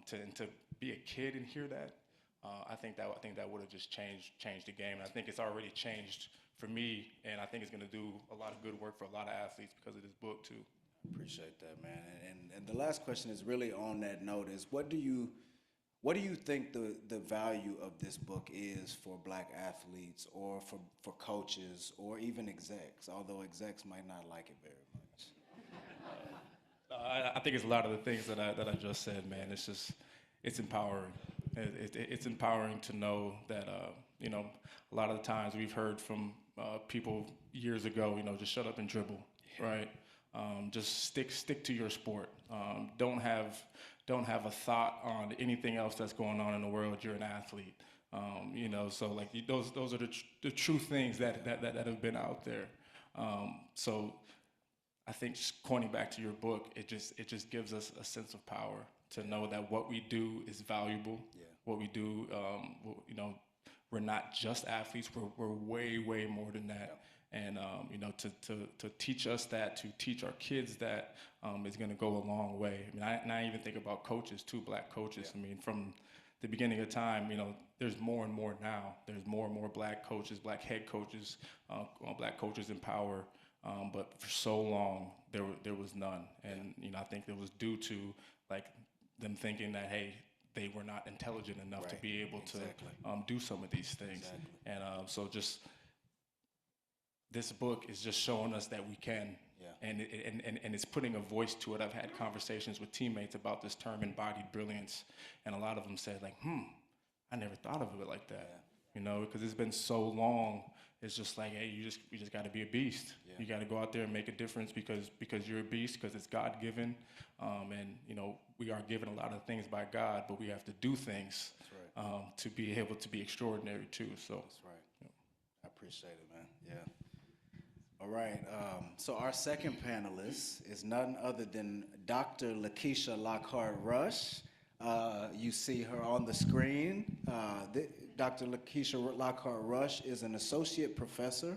To be a kid and hear that, I think that would have just changed the game. And I think it's already changed for me, and I think it's going to do a lot of good work for a lot of athletes because of this book too. Appreciate that, man. And the last question is really on that note: is what do you think the value of this book is for black athletes, or for coaches, or even execs, although execs might not like it very much? I think it's a lot of the things that I just said, man. It's just, it's empowering. It's empowering to know that, you know, a lot of the times we've heard from people years ago, you know, just shut up and dribble, right? Just stick to your sport. Don't have a thought on anything else that's going on in the world. You're an athlete, you know. So like those are the true things that have been out there. So I think just pointing back to your book, it just gives us a sense of power to know that what we do is valuable. Yeah. What we do, you know, we're not just athletes. We're way more than that. And you know, to teach us that, to teach our kids that, is going to go a long way. I mean, I even think about coaches too, black coaches. I mean, from the beginning of time, you know, there's more and more now. There's more and more black coaches, black head coaches, black coaches in power. But for so long, there was none. And you know, I think it was due to like them thinking that, hey, they were not intelligent enough to be able to do some of these things. And so just this book is just showing us that we can. And it's putting a voice to it. I've had conversations with teammates about this term embodied brilliance, and a lot of them said like, I never thought of it like that. You know, because it's been so long. It's just like, hey, you just got to be a beast. You got to go out there and make a difference because you're a beast, because it's God given, and you know, we are given a lot of things by God, but we have to do things to be able to be extraordinary too. So That's right. I appreciate it, man. Yeah. All right. So our second panelist is none other than Dr. Lakisha Lockhart-Rusch. You see her on the screen. Dr. Lakisha Lockhart-Rusch is an associate professor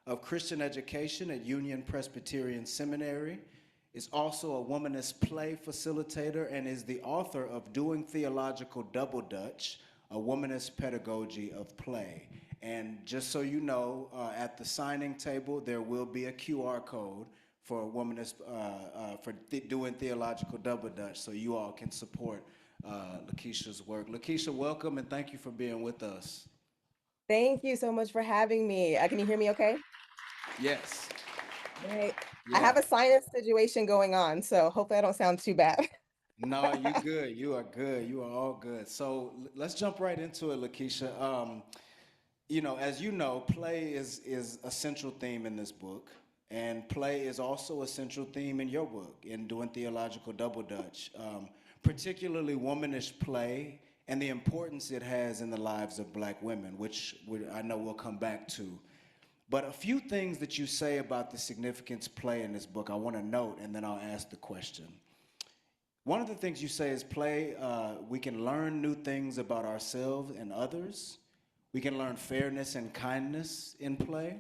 of Christian education at Union Presbyterian Seminary, is also a womanist play facilitator, and is the author of Doing Theological Double Dutch, a womanist pedagogy of play. And just so you know, at the signing table, there will be a QR code for womanist, doing theological double dutch, so you all can support Lakisha's work. Lakisha, welcome, and thank you for being with us. Thank you so much for having me. Can you hear me okay? Yes. Right. I Yeah. have a sinus situation going on, so hopefully I don't sound too bad. No, you good. You are good. You are all good. So let's jump right into it, Lakisha. You know, as you know, play is a central theme in this book, and play is also a central theme in your book, in Doing Theological Double Dutch, particularly womanish play and the importance it has in the lives of black women, which I know we'll come back to. But a few things that you say about the significance of play in this book, I want to note, and then I'll ask the question. One of the things you say is play, we can learn new things about ourselves and others. We can learn fairness and kindness in play,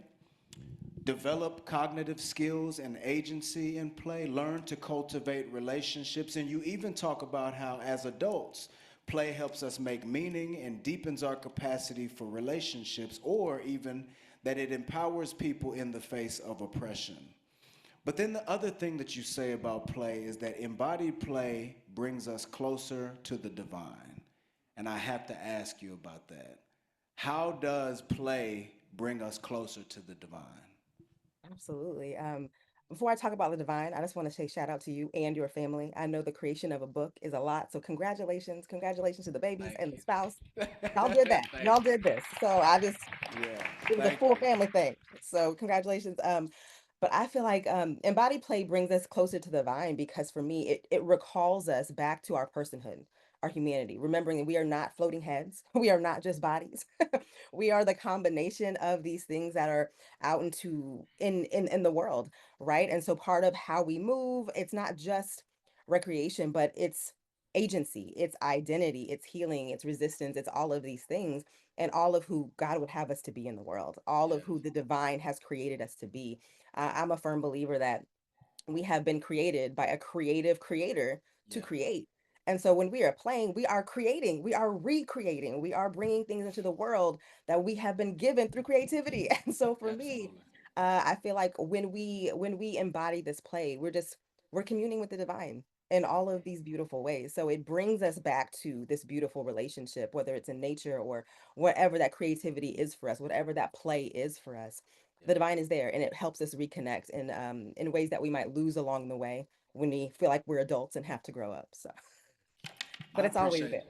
develop cognitive skills and agency in play, learn to cultivate relationships, and you even talk about how, as adults, play helps us make meaning and deepens our capacity for relationships, or even that it empowers people in the face of oppression. But then the other thing that you say about play is that embodied play brings us closer to the divine. And I have to ask you about that. How does play bring us closer to the divine? Absolutely. Before I talk about the divine, I just want to say shout out to you and your family. I know the creation of a book is a lot, so congratulations to the babies and the spouse. Y'all did that. Y'all did this. So it was a full family thing. So congratulations. But I feel like embodied play brings us closer to the divine because for me, it recalls us back to our personhood, our humanity, remembering that we are not floating heads. We are not just bodies. We are the combination of these things that are out in the world, right? And so part of how we move, it's not just recreation, but it's agency, it's identity, it's healing, it's resistance, it's all of these things, and all of who God would have us to be in the world, all of who the divine has created us to be. I'm a firm believer that we have been created by a creative creator to create. And so when we are playing, we are creating, we are recreating, we are bringing things into the world that we have been given through creativity. And so for me, I feel like when we embody this play, we're communing with the divine in all of these beautiful ways. So it brings us back to this beautiful relationship, whether it's in nature or whatever that creativity is for us, whatever that play is for us. the divine is there, and it helps us reconnect in ways that we might lose along the way when we feel like we're adults and have to grow up. So, but I it's always appreciate there.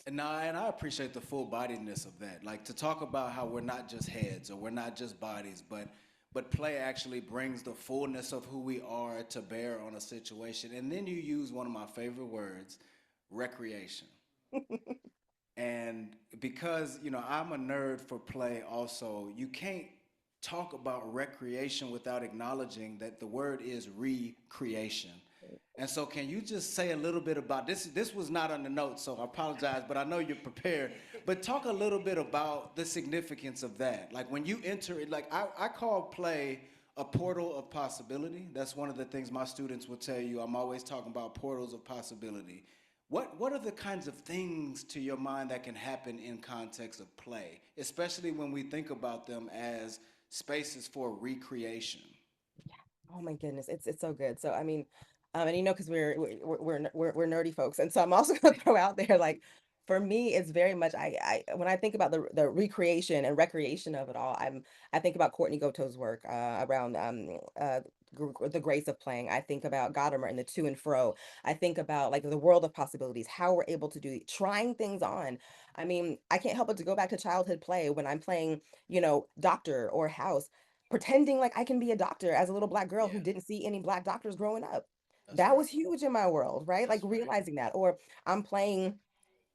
and I appreciate the full bodiedness of that. Like to talk about how we're not just heads or we're not just bodies, but play actually brings the fullness of who we are to bear on a situation. And then you use one of my favorite words, recreation. And because, I'm a nerd for play also, you can't talk about recreation without acknowledging that the word is recreation. And so can you just say a little bit about this? This was not on the notes, so I apologize, but I know you're prepared. But talk a little bit about the significance of that. Like when you enter it, like I call play a portal of possibility. That's one of the things my students will tell you. I'm always talking about portals of possibility. What are the kinds of things to your mind that can happen in context of play, especially when we think about them as spaces for recreation? Oh my goodness, it's so good. So I mean, and because we're nerdy folks, and so I'm also going to throw out there like, for me, it's very much I when I think about the recreation and recreation of it all, I think about Courtney Goto's work around the grace of playing. I think about Gadamer and the to and fro. I think about like the world of possibilities, how we're able to do trying things on. I mean, I can't help but to go back to childhood play when I'm playing, doctor or house, pretending like I can be a doctor as a little Black girl who Yeah, didn't see any Black doctors growing up. that's That right. was huge in my world, right? Like That's right. realizing that. Or I'm playing,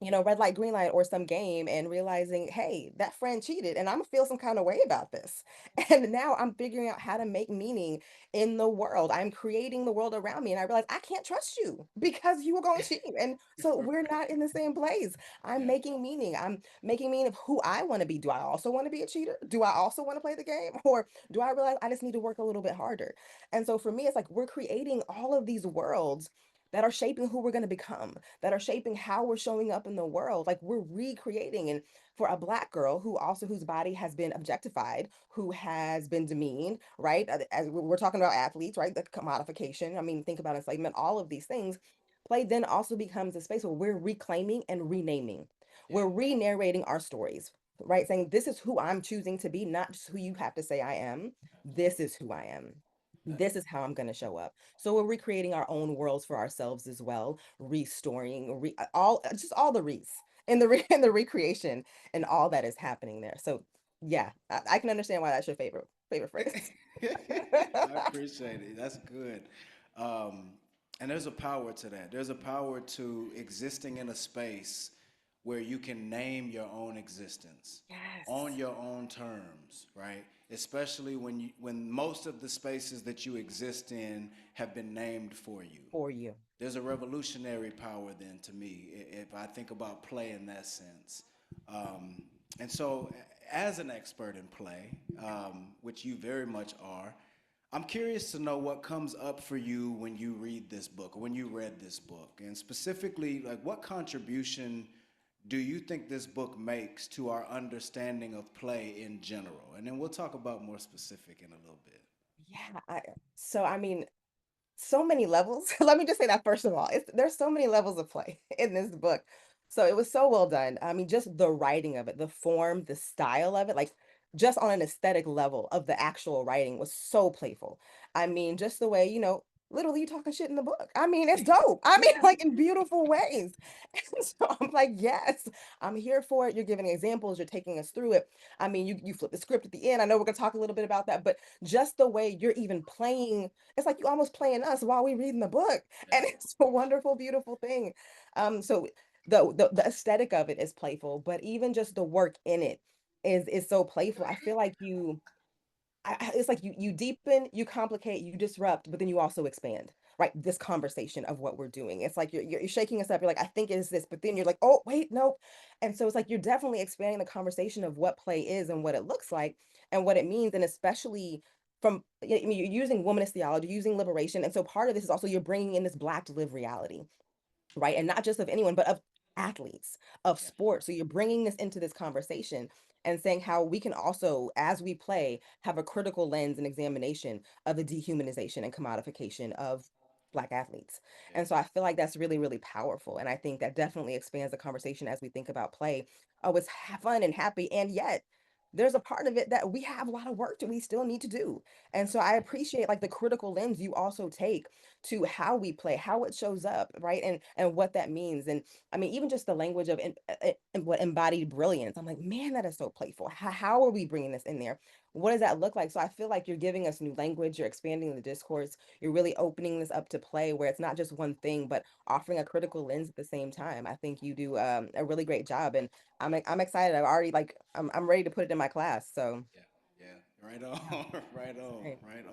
red light, green light, or some game and realizing, hey, that friend cheated and I'm gonna feel some kind of way about this. And now I'm figuring out how to make meaning in the world. I'm creating the world around me. And I realize I can't trust you because you were going to cheat. And so we're not in the same place. I'm Yeah, making meaning. I'm making meaning of who I want to be. Do I also want to be a cheater? Do I also want to play the game? Or do I realize I just need to work a little bit harder? And so for me, it's like we're creating all of these worlds that are shaping who we're going to become, that are shaping how we're showing up in the world. Like we're recreating. And for a Black girl whose body has been objectified, who has been demeaned, right? As we're talking about athletes, right? The commodification. I mean, think about enslavement, all of these things. Play then also becomes a space where we're reclaiming and renaming. yeah, We're re-narrating our stories, right? Saying this is who I'm choosing to be, not just who you have to say I am. This is who I am. that, This is how I'm going to show up. So we're recreating our own worlds for ourselves as well, restoring just all the re's in in the recreation and all that is happening there. So yeah, I can understand why that's your favorite phrase. I appreciate it. That's good. Um, and there's a power to that. There's a power to existing in a space where you can name your own existence on Yes, your own terms, right? Especially when most of the spaces that you exist in have been named for you. for you. There's a revolutionary power then to me if I think about play in that sense. Um, and so, as an expert in play, which you very much are, I'm curious to know what comes up for you when you read this book or when you read this book. And specifically, like what contribution do you think this book makes to our understanding of play in general? And then we'll talk about more specific in a little bit. Yeah. So I mean, so many levels. Let me just say that first of all, there's so many levels of play in this book. So it was so well done. I mean, just the writing of it, the form, the style of it, like just on an aesthetic level of the actual writing was so playful. I mean, just the way, literally you talking shit in the book. I mean, it's dope. I mean, like in beautiful ways. And so I'm like, yes, I'm here for it. You're giving examples, you're taking us through it. I mean, you flip the script at the end. I know we're gonna talk a little bit about that, but just the way you're even playing, it's like you almost playing us while we reading the book. And Yeah. it's a wonderful, beautiful thing. So the aesthetic of it is playful, but even just the work in it is so playful. I feel like it's like you deepen, you complicate, you disrupt, but then you also expand, right? This conversation of what we're doing. It's like you're shaking us up. You're like, I think it is this, but then you're like, oh wait, no. And so it's like you're definitely expanding the conversation of what play is and what it looks like and what it means, and especially from I mean, you're using womanist theology, using liberation, and so part of this is also you're bringing in this Black lived reality, right? And not just of anyone, but of athletes, of Yeah. sports. So you're bringing this into this conversation and saying how we can also, as we play, have a critical lens and examination of the dehumanization and commodification of Black athletes. Yeah. And so I feel like that's really, really powerful. And I think that definitely expands the conversation as we think about play. Oh, it's fun and happy. And yet, there's a part of it that we have a lot of work that we still need to do. And so I appreciate like the critical lens you also take to how we play, how it shows up, right? And what that means. And I mean, even just the language of what embodied brilliance. I'm like, man, that is so playful. How are we bringing this in there? What does that look like? So I feel like you're giving us new language, you're expanding the discourse, you're really opening this up to play where it's not just one thing, but offering a critical lens at the same time. I think you do a really great job, and I'm excited. I've already like I'm ready to put it in my class. So Yeah, yeah, right on, right on, right. right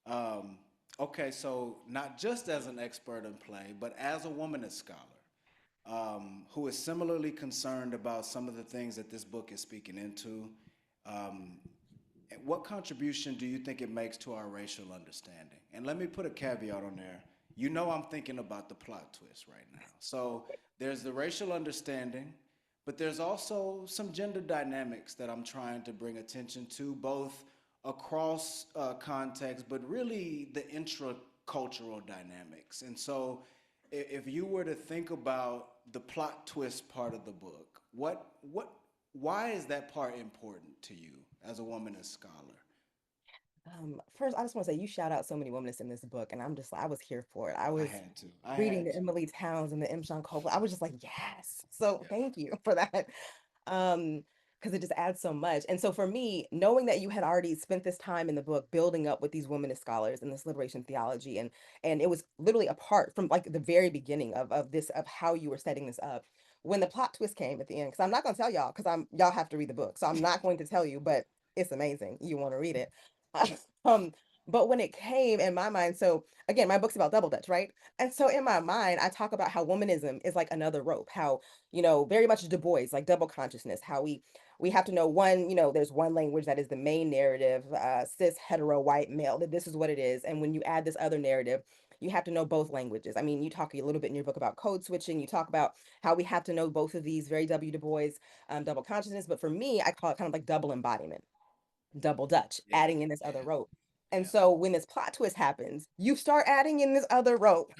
on. Okay, so not just as an expert in play, but as a womanist scholar who is similarly concerned about some of the things that this book is speaking into, um, what contribution do you think it makes to our racial understanding? And let me put a caveat on there. You know I'm thinking about the plot twist right now. So there's the racial understanding, but there's also some gender dynamics that I'm trying to bring attention to, both across context, but really the intracultural dynamics. And so if you were to think about the plot twist part of the book, why is that part important to you as a woman and scholar? First, I just want to say you shout out so many women in this book, and I'm just I was here for it. I I was had to. I reading had the to. Emily Towns and the M. Sean Copeland. I was just like, yes. So Yeah. thank you for that. Because it just adds so much. And so for me, knowing that you had already spent this time in the book building up with these womanist scholars and this liberation theology, and it was literally apart from like the very beginning of this of how you were setting this up. When the plot twist came at the end, because I'm not gonna tell y'all, because y'all have to read the book. So I'm not going to tell you, but it's amazing. You want to read it. um, but when it came in my mind, so again, my book's about double dutch, right? And so in my mind, I talk about how womanism is like another rope, how, very much Du Bois, like double consciousness, how we have to know one, there's one language that is the main narrative, cis, hetero, white, male, that this is what it is. And when you add this other narrative, you have to know both languages. I mean, you talk a little bit in your book about code switching. You talk about how we have to know both of these, very W. Du Bois, double consciousness. But for me, I call it kind of like double embodiment, double dutch, Yeah. adding in this other Yeah. rope. And Yeah. so when this plot twist happens, you start adding in this other rope.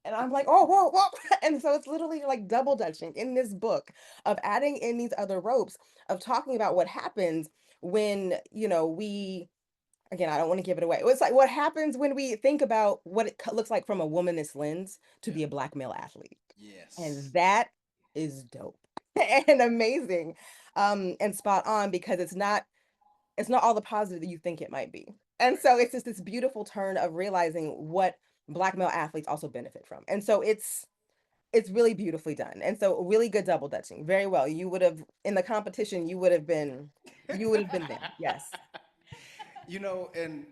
And I'm like, oh, whoa, whoa. And so it's literally like double dutching in this book of adding in these other ropes, of talking about what happens when, again, I don't want to give it away. It's like what happens when we think about what it looks like from a womanist lens to Yeah. be a Black male athlete. Yes. And that is dope and amazing, and spot on, because it's not all the positive that you think it might be. And so it's just this beautiful turn of realizing what Black male athletes also benefit from. And so it's really beautifully done. And so really good double dutching. Very well. You would have in the competition, you would have been there. Yes. And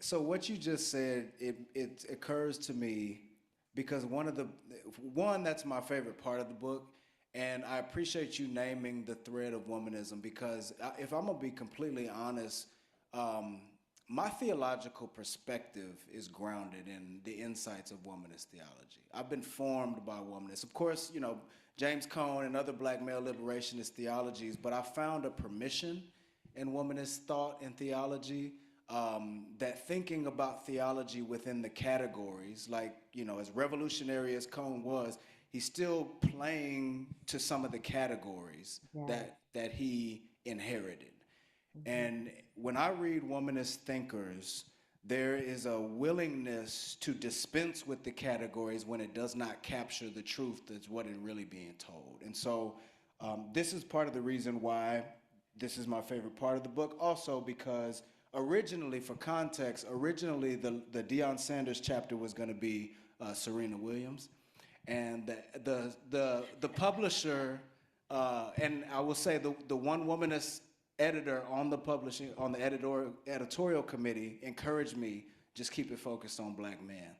so what you just said, it occurs to me because one that's my favorite part of the book, and I appreciate you naming the thread of womanism because if I'm gonna be completely honest, um, my theological perspective is grounded in the insights of womanist theology. I've been formed by womanists. Of course, James Cone and other Black male liberationist theologies, but I found a permission in womanist thought and theology, that thinking about theology within the categories, like, as revolutionary as Cone was, he's still playing to some of the categories Yeah. that he inherited. Mhm. And when I read womanist thinkers, there is a willingness to dispense with the categories when it does not capture the truth that's what is really being told. And so this is part of the reason why this is my favorite part of the book. Also because originally, for context, the Deion Sanders chapter was going to be Serena Williams. And the publisher, and I will say the one womanist editor on the editorial committee encouraged me, just keep it focused on Black men.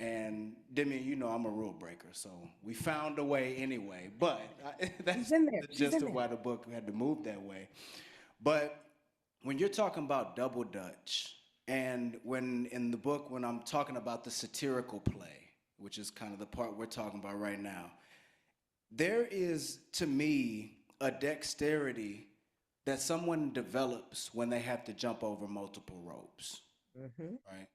And DMin, I'm a rule breaker, so we found a way anyway. But She's that's in there. the She's gist in of there. why the book had to move that way. But when you're talking about double dutch, and when in the book, when I'm talking about the satirical play, which is kind of the part we're talking about right now, there is, to me, a dexterity that someone develops when they have to jump over multiple ropes, Mm-hmm. right?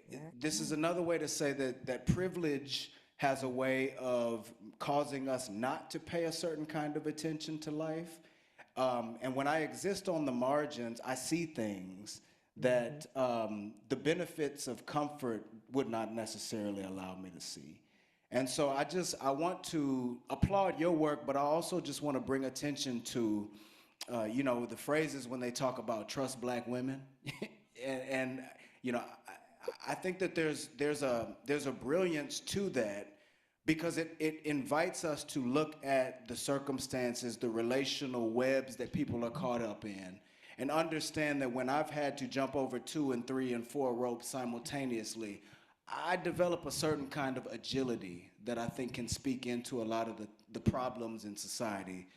Yeah. This is another way to say that privilege has a way of causing us not to pay a certain kind of attention to life, And when I exist on the margins, I see things that the benefits of comfort would not necessarily allow me to see. And so I want to applaud your work, but I also just want to bring attention to, the phrases when they talk about trust Black women. and I think that there's a brilliance to that, because it invites us to look at the circumstances, the relational webs that people are caught up in, and understand that when I've had to jump over 2 and 3 and 4 ropes simultaneously, I develop a certain kind of agility that I think can speak into a lot of the problems in society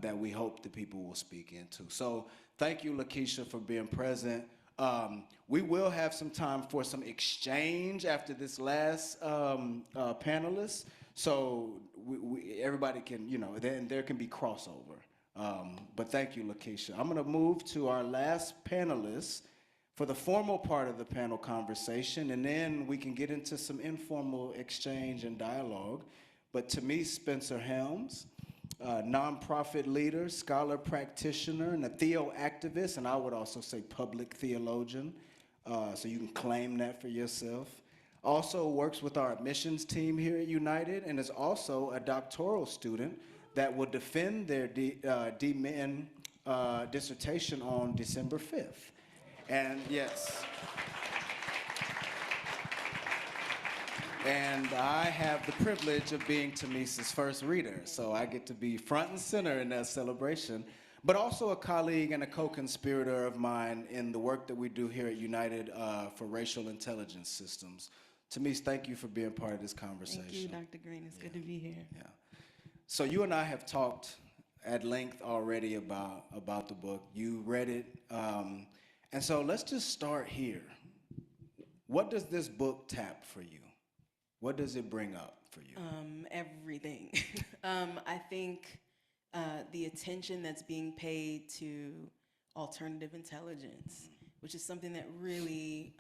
that we hope the people will speak into. So thank you, Lakisha, for being present. We will have some time for some exchange after this last panelist. So everybody can, then there can be crossover. But thank you, Lakisha. I'm going to move to our last panelist for the formal part of the panel conversation, and then we can get into some informal exchange and dialogue. But Tamice Spencer-Helms, nonprofit leader, scholar practitioner, and a theo-activist, and I would also say public theologian, so you can claim that for yourself. Also works with our admissions team here at United, and is also a doctoral student that will defend their DMin dissertation on December 5th. And yes. And I have the privilege of being Tamice's first reader, so I get to be front and center in that celebration, but also a colleague and a co-conspirator of mine in the work that we do here at United for racial intelligence systems. Tamice, thank you for being part of this conversation. Thank you, Dr. Green. It's good to be here. Yeah. So you and I have talked at length already about the book. You read it. And so let's just start here. What does this book tap for you? What does it bring up for you? Everything. I think the attention that's being paid to alternative intelligence, which is something that really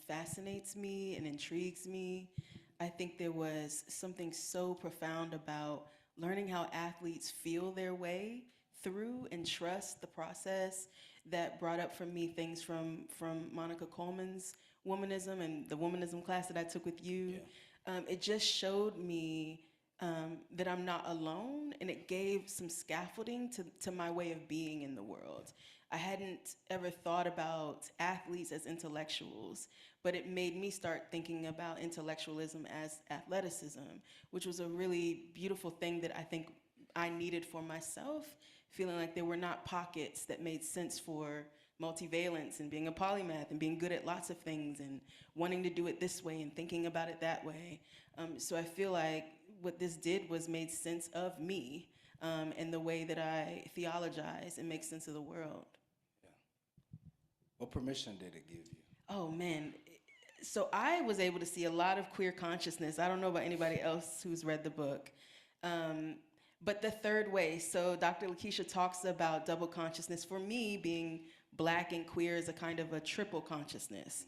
fascinates me and intrigues me. I think there was something so profound about learning how athletes feel their way through and trust the process that brought up for me things from Monica Coleman's womanism and the womanism class that I took with you. Yeah. It just showed me that I'm not alone, and it gave some scaffolding to my way of being in the world. I hadn't ever thought about athletes as intellectuals, but it made me start thinking about intellectualism as athleticism, which was a really beautiful thing that I think I needed for myself, feeling like there were not pockets that made sense for multivalence and being a polymath and being good at lots of things and wanting to do it this way and thinking about it that way. So I feel like what this did was made sense of me and the way that I theologize and make sense of the world. Yeah. What permission did it give you? Oh, man. So I was able to see a lot of queer consciousness. I don't know about anybody else who's read the book. But the third way, so Dr. Lakisha talks about double consciousness. For me, being Black and queer is a kind of a triple consciousness,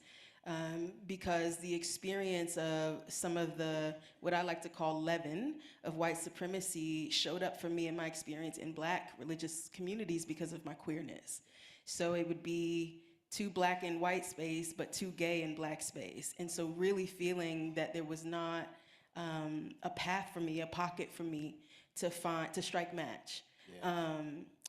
because the experience of some of the, what I like to call leaven of white supremacy showed up for me in my experience in Black religious communities because of my queerness. So it would be too Black and white space, but too gay and Black space. And so really feeling that there was not a path for me, a pocket for me to strike match. Yeah.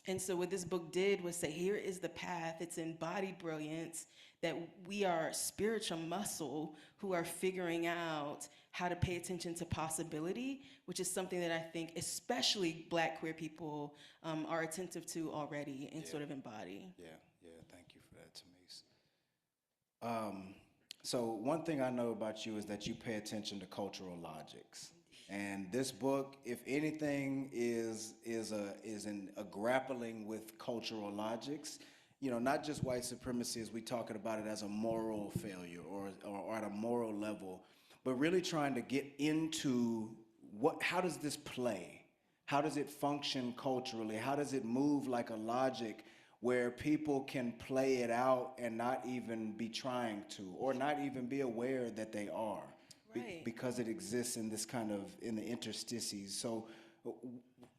And so what this book did was say, here is the path. It's embodied brilliance, that we are spiritual muscle who are figuring out how to pay attention to possibility, which is something that I think especially Black queer people are attentive to already and sort of embody. Yeah, thank you for that, Tamice. So one thing I know about you is that you pay attention to cultural logics. And this book, if anything, is a grappling with cultural logics. Not just white supremacy as we talking about it as a moral failure or at a moral level, but really trying to get into how does this play? How does it function culturally? How does it move like a logic where people can play it out and not even be trying to, or not even be aware that they are? Right. Because it exists in this kind of, in the interstices. So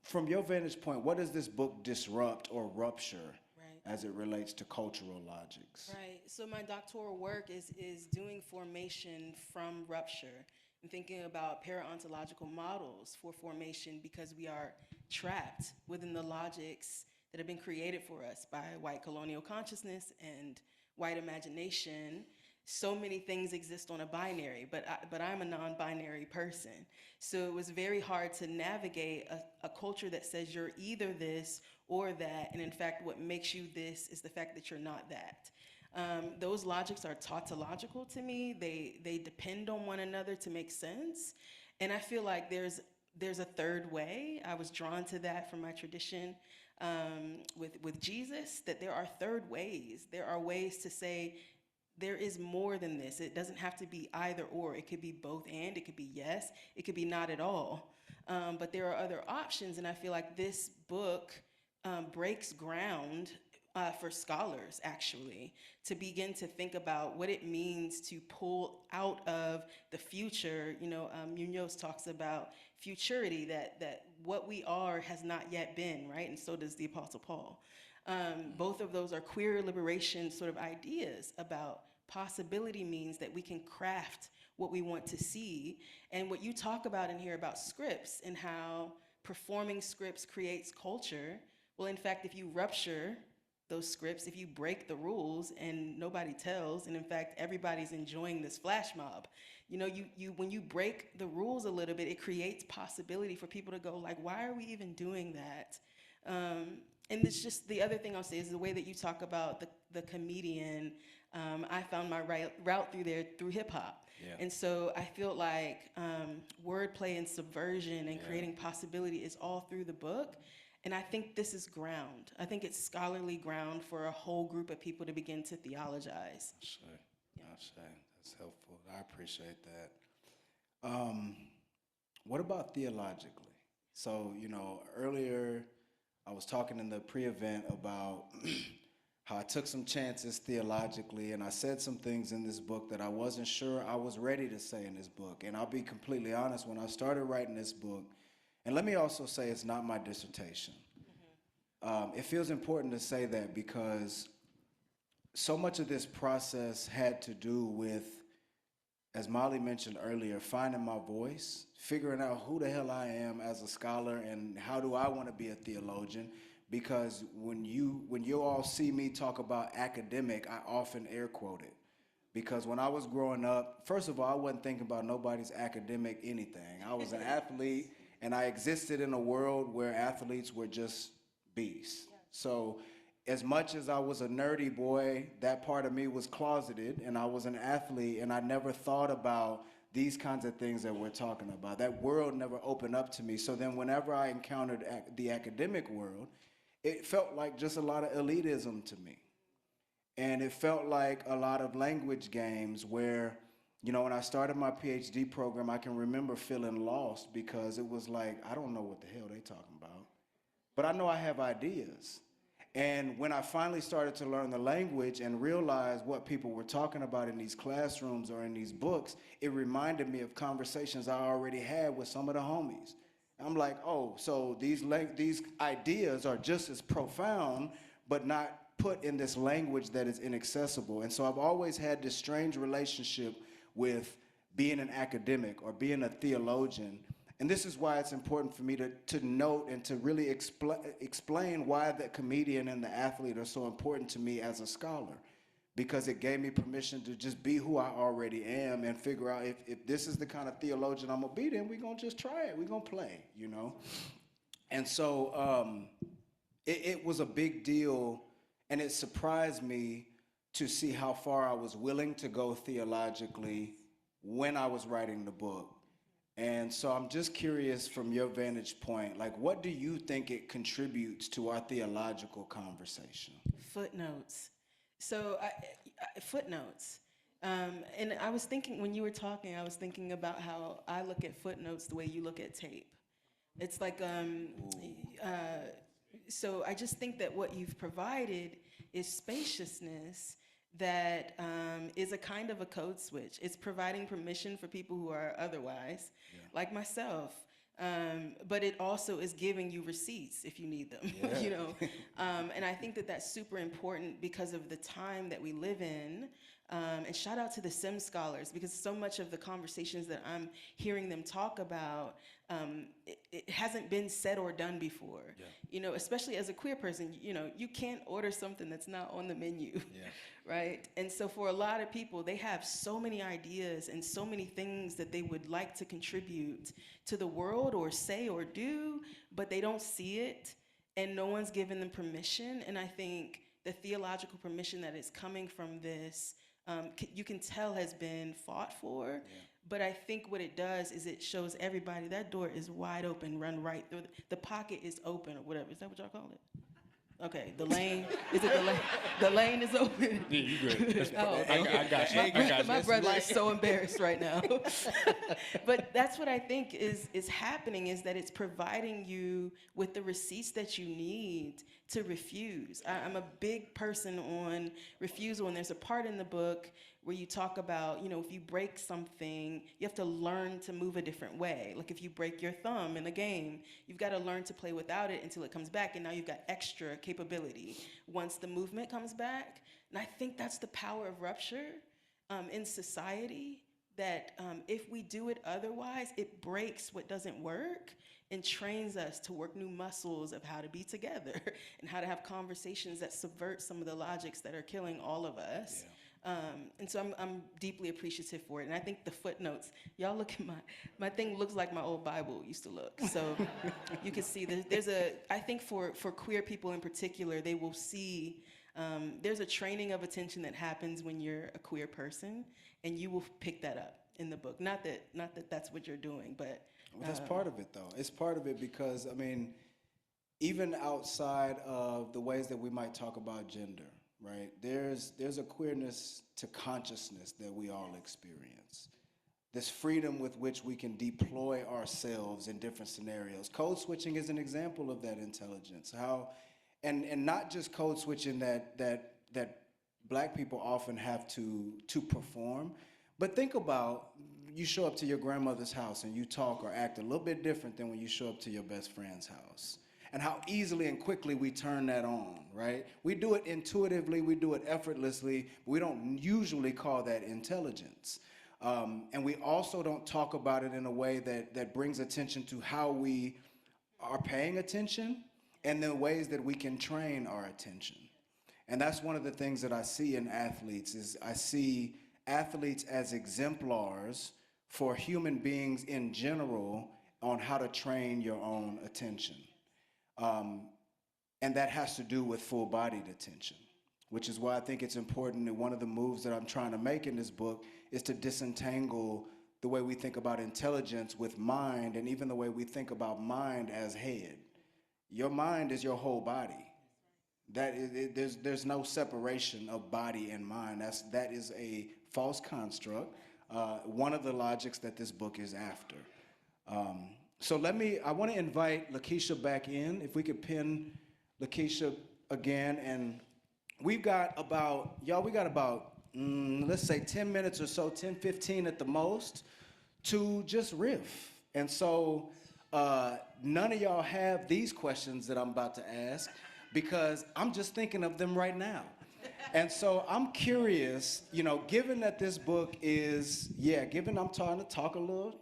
From your vantage point, what does this book disrupt or rupture Right. as it relates to cultural logics? Right. So my doctoral work is doing formation from rupture and thinking about para-ontological models for formation because we are trapped within the logics that have been created for us by white colonial consciousness and white imagination. So many things exist on a binary, but I'm a non-binary person. So it was very hard to navigate a culture that says you're either this or that, and in fact, what makes you this is the fact that you're not that. Those logics are tautological to me. They depend on one another to make sense, and I feel like there's a third way. I was drawn to that from my tradition with Jesus, that there are third ways. There are ways to say, there is more than this. It doesn't have to be either or. It could be both and. It could be yes. It could be not at all. But there are other options, and I feel like this book breaks ground for scholars, actually, to begin to think about what it means to pull out of the future. You know, Munoz talks about futurity, that what we are has not yet been, right? And so does the Apostle Paul. Both of those are queer liberation sort of ideas about possibility means that we can craft what we want to see. And what you talk about in here about scripts and how performing scripts creates culture. Well, in fact, if you rupture those scripts, if you break the rules and nobody tells, and in fact, everybody's enjoying this flash mob, you know, when you break the rules a little bit, it creates possibility for people to go like, why are we even doing that? And it's just, the other thing I'll say is the way that you talk about the comedian. I found my route through there through hip hop. Yeah. And so I feel like wordplay and subversion and creating possibility is all through the book. And I think this is ground. I think it's scholarly ground for a whole group of people to begin to theologize. That's helpful. I appreciate that. What about theologically? So, you know, earlier I was talking in the pre-event about how I took some chances theologically, and I said some things in this book that I wasn't sure I was ready to say in this book. And I'll be completely honest, when I started writing this book, and let me also say it's not my dissertation. It feels important to say that because so much of this process had to do with, as Molly mentioned earlier, finding my voice, figuring out who the hell I am as a scholar and how do I want to be a theologian. Because when you all see me talk about academic, I often air quote it. Because when I was growing up, first of all, I wasn't thinking about nobody's academic anything. I was an athlete, and I existed in a world where athletes were just beasts. So as much as I was a nerdy boy, that part of me was closeted, and I was an athlete, and I never thought about these kinds of things that we're talking about. That world never opened up to me. So then whenever I encountered the academic world, it felt like just a lot of elitism to me. And it felt like a lot of language games where, you know, when I started my PhD program, I can remember feeling lost because it was like, I don't know what the hell they're talking about, but I know I have ideas. And when I finally started to learn the language and realize what people were talking about in these classrooms or in these books, it reminded me of conversations I already had with some of the homies. I'm like, oh, so these ideas are just as profound, but not put in this language that is inaccessible. And so I've always had this strange relationship with being an academic or being a theologian. And this is why it's important for me to note and to really explain why the comedian and the athlete are so important to me as a scholar. Because it gave me permission to just be who I already am and figure out if this is the kind of theologian I'm gonna be, then we're gonna just try it. We're gonna play, you know? And so it was a big deal, and it surprised me to see how far I was willing to go theologically when I was writing the book. And so I'm just curious from your vantage point, like what do you think it contributes to our theological conversation? Footnotes. So footnotes. And I was thinking, when you were talking, I was thinking about how I look at footnotes the way you look at tape. It's like, so I just think that what you've provided is spaciousness that is a kind of a code switch. It's providing permission for people who are otherwise, like myself, but it also is giving you receipts if you need them, Yeah. you know. And I think that that's super important because of the time that we live in. And shout out to the SIM scholars, because so much of the conversations that I'm hearing them talk about, it hasn't been said or done before. Yeah. You know, especially as a queer person, you know, you can't order something that's not on the menu, Yeah. right? And so for a lot of people, they have so many ideas and so many things that they would like to contribute to the world or say or do, but they don't see it, and no one's given them permission. And I think the theological permission that is coming from this, you can tell has been fought for. Yeah. But I think what it does is it shows everybody that door is wide open, run right through. The pocket is open, or whatever. Is that what y'all call it? Okay, the lane, is it the lane? The lane is open. Yeah, you great. Oh, I got you. I got you. my brother is so embarrassed right now. But that's what I think is happening, is that it's providing you with the receipts that you need to refuse. I'm a big person on refusal, and there's a part in the book where you talk about, you know, if you break something, you have to learn to move a different way. Like if you break your thumb in a game, you've got to learn to play without it until it comes back, and now you've got extra capability once the movement comes back. And I think that's the power of rupture in society, that if we do it otherwise, it breaks what doesn't work and trains us to work new muscles of how to be together and how to have conversations that subvert some of the logics that are killing all of us. Yeah. And so I'm deeply appreciative for it. And I think the footnotes, y'all look at my thing looks like my old Bible used to look. So you can see I think for queer people in particular, they will see there's a training of attention that happens when you're a queer person, and you will pick that up in the book. Not that that's what you're doing, but. Well, that's part of it, though. It's part of it because, I mean, even outside of the ways that we might talk about gender, right? There's a queerness to consciousness that we all experience. This freedom with which we can deploy ourselves in different scenarios. Code switching is an example of that intelligence. How, and not just code switching that Black people often have to perform, but think about, you show up to your grandmother's house and you talk or act a little bit different than when you show up to your best friend's house. And how easily and quickly we turn that on, right? We do it intuitively, we do it effortlessly, but we don't usually call that intelligence. And we also don't talk about it in a way that brings attention to how we are paying attention and the ways that we can train our attention. And that's one of the things that I see in athletes, is I see athletes as exemplars for human beings in general on how to train your own attention. And that has to do with full-bodied attention, which is why I think it's important that one of the moves that I'm trying to make in this book is to disentangle the way we think about intelligence with mind, and even the way we think about mind as head. Your mind is your whole body. That is, there's no separation of body and mind. That is a false construct. One of the logics that this book is after. So I want to invite Lakisha back in. If we could pin Lakisha again. And we've got about, let's say 10 minutes or so, 10, 15 at the most, to just riff. And so none of y'all have these questions that I'm about to ask, because I'm just thinking of them right now. And so I'm curious, given that this book is, given I'm trying to talk a little,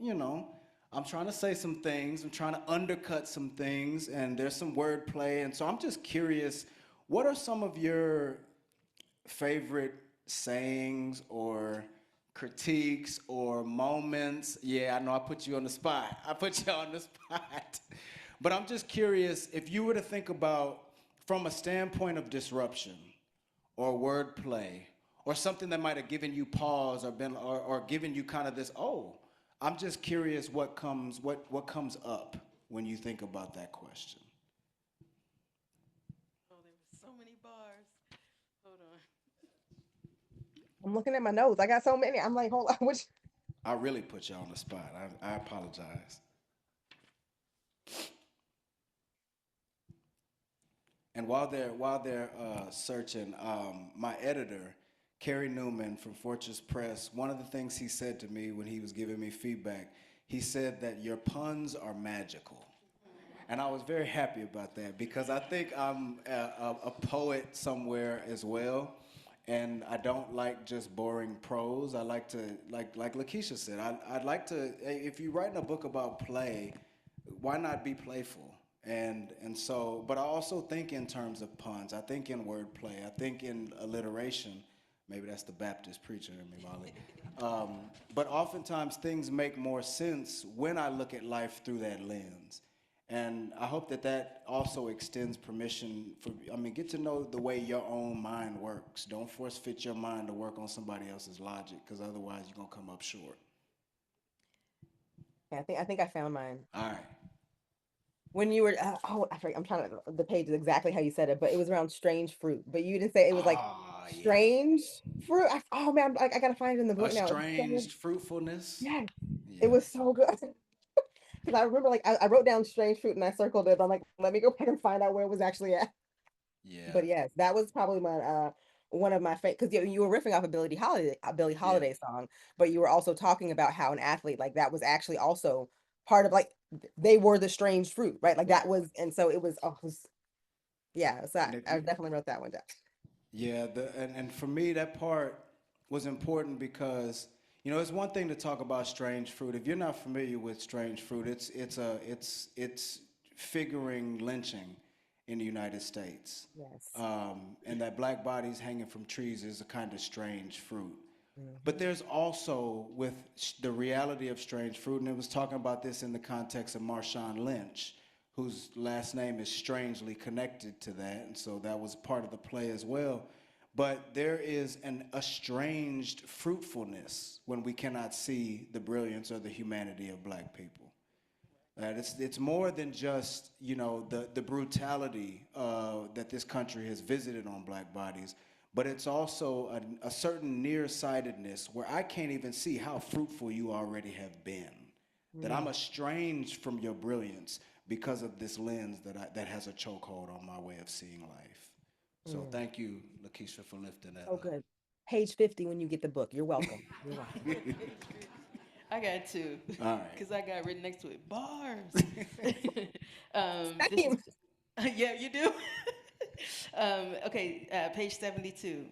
I'm trying to say some things, I'm trying to undercut some things, and there's some wordplay, and so I'm just curious, what are some of your favorite sayings or critiques or moments? Yeah, I know I put you on the spot. But I'm just curious, if you were to think about, from a standpoint of disruption or wordplay or something that might have given you pause or given you kind of this, I'm just curious what comes up when you think about that question. Oh, there were so many bars. Hold on. I'm looking at my notes. I got so many. I'm like, hold on. Which? I really put you on the spot. I apologize. And while they're searching, my editor, Kerry Newman from Fortress Press, one of the things he said to me when he was giving me feedback, he said that your puns are magical. And I was very happy about that because I think I'm a poet somewhere as well. And I don't like just boring prose. I like to, like Lakisha said, I'd like to, if you're writing a book about play, why not be playful? And so, but I also think in terms of puns. I think in wordplay. I think in alliteration. Maybe that's the Baptist preacher in me, Molly. But oftentimes things make more sense when I look at life through that lens. And I hope that that also extends permission for, get to know the way your own mind works. Don't force fit your mind to work on somebody else's logic, because otherwise you're going to come up short. Yeah, I think I found mine. All right. When you were, I forget, I'm trying to, the page is exactly how you said it, but it was around strange fruit. But you didn't say it was like Yeah. strange fruit. Oh man, I gotta find it in the book now. Estranged fruitfulness. Yes, Yeah. it was so good. Because I remember, like, I wrote down strange fruit and I circled it. I'm like, let me go back and find out where it was actually at. Yeah. But yes, that was probably my one of my favorite, because you were riffing off a Billie Holiday song, but you were also talking about how an athlete, like, that was actually also part of, like, they were the strange fruit, right? Like that was, and so it was, yeah. So I definitely wrote that one down. Yeah, and for me that part was important because it's one thing to talk about strange fruit. If you're not familiar with strange fruit, it's figuring lynching in the United States. Yes. And that black bodies hanging from trees is a kind of strange fruit. Mm-hmm. But there's also, with the reality of strange fruit, and it was talking about this in the context of Marshawn Lynch, whose last name is strangely connected to that, and so that was part of the play as well. But there is an estranged fruitfulness when we cannot see the brilliance or the humanity of black people. It's more than just the brutality that this country has visited on black bodies, but it's also a certain nearsightedness where I can't even see how fruitful you already have been. That I'm estranged from your brilliance because of this lens that has a chokehold on my way of seeing life. So thank you, Lakisha, for lifting that Oh, up. good. Page 50 when you get the book. You're welcome. You're welcome. I got two. All right. Because I got written next to it, bars. Same. Yeah, you do? Okay, page 72.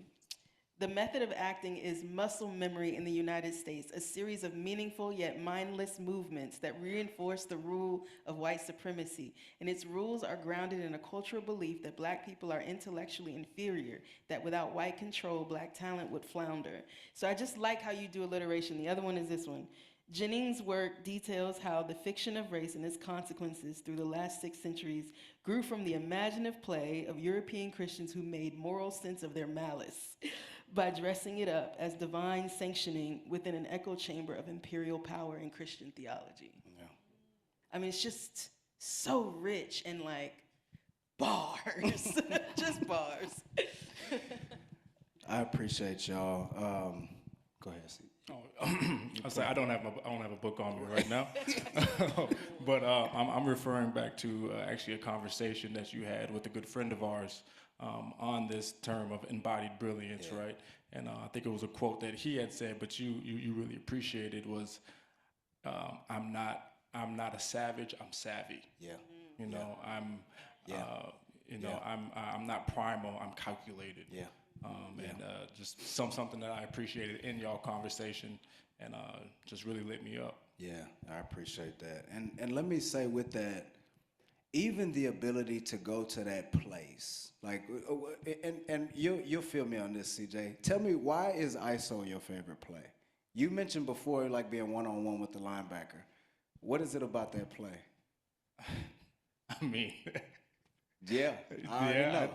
The method of acting is muscle memory in the United States, a series of meaningful yet mindless movements that reinforce the rule of white supremacy. And its rules are grounded in a cultural belief that black people are intellectually inferior, that without white control, black talent would flounder. So I just like how you do alliteration. The other one is this one. Jennings' work details how the fiction of race and its consequences through the last 6 centuries grew from the imaginative play of European Christians who made moral sense of their malice by dressing it up as divine sanctioning within an echo chamber of imperial power in Christian theology. Yeah. I mean, it's just so rich and like bars, just bars. I appreciate y'all. Go ahead, Steve. I say I don't have a book on me right now, but I'm referring back to actually a conversation that you had with a good friend of ours on this term of embodied brilliance, right? And I think it was a quote that he had said, but you really appreciated was, "I'm not a savage, I'm savvy." Yeah. I'm not primal, I'm calculated. Yeah. And just something that I appreciated in y'all conversation, and just really lit me up. Yeah, I appreciate that. And let me say with that, even the ability to go to that place, like, and you'll feel me on this, CJ. Tell me, why is ISO your favorite play? You mentioned before, like, being one-on-one with the linebacker. What is it about that play? I mean, yeah, I already know.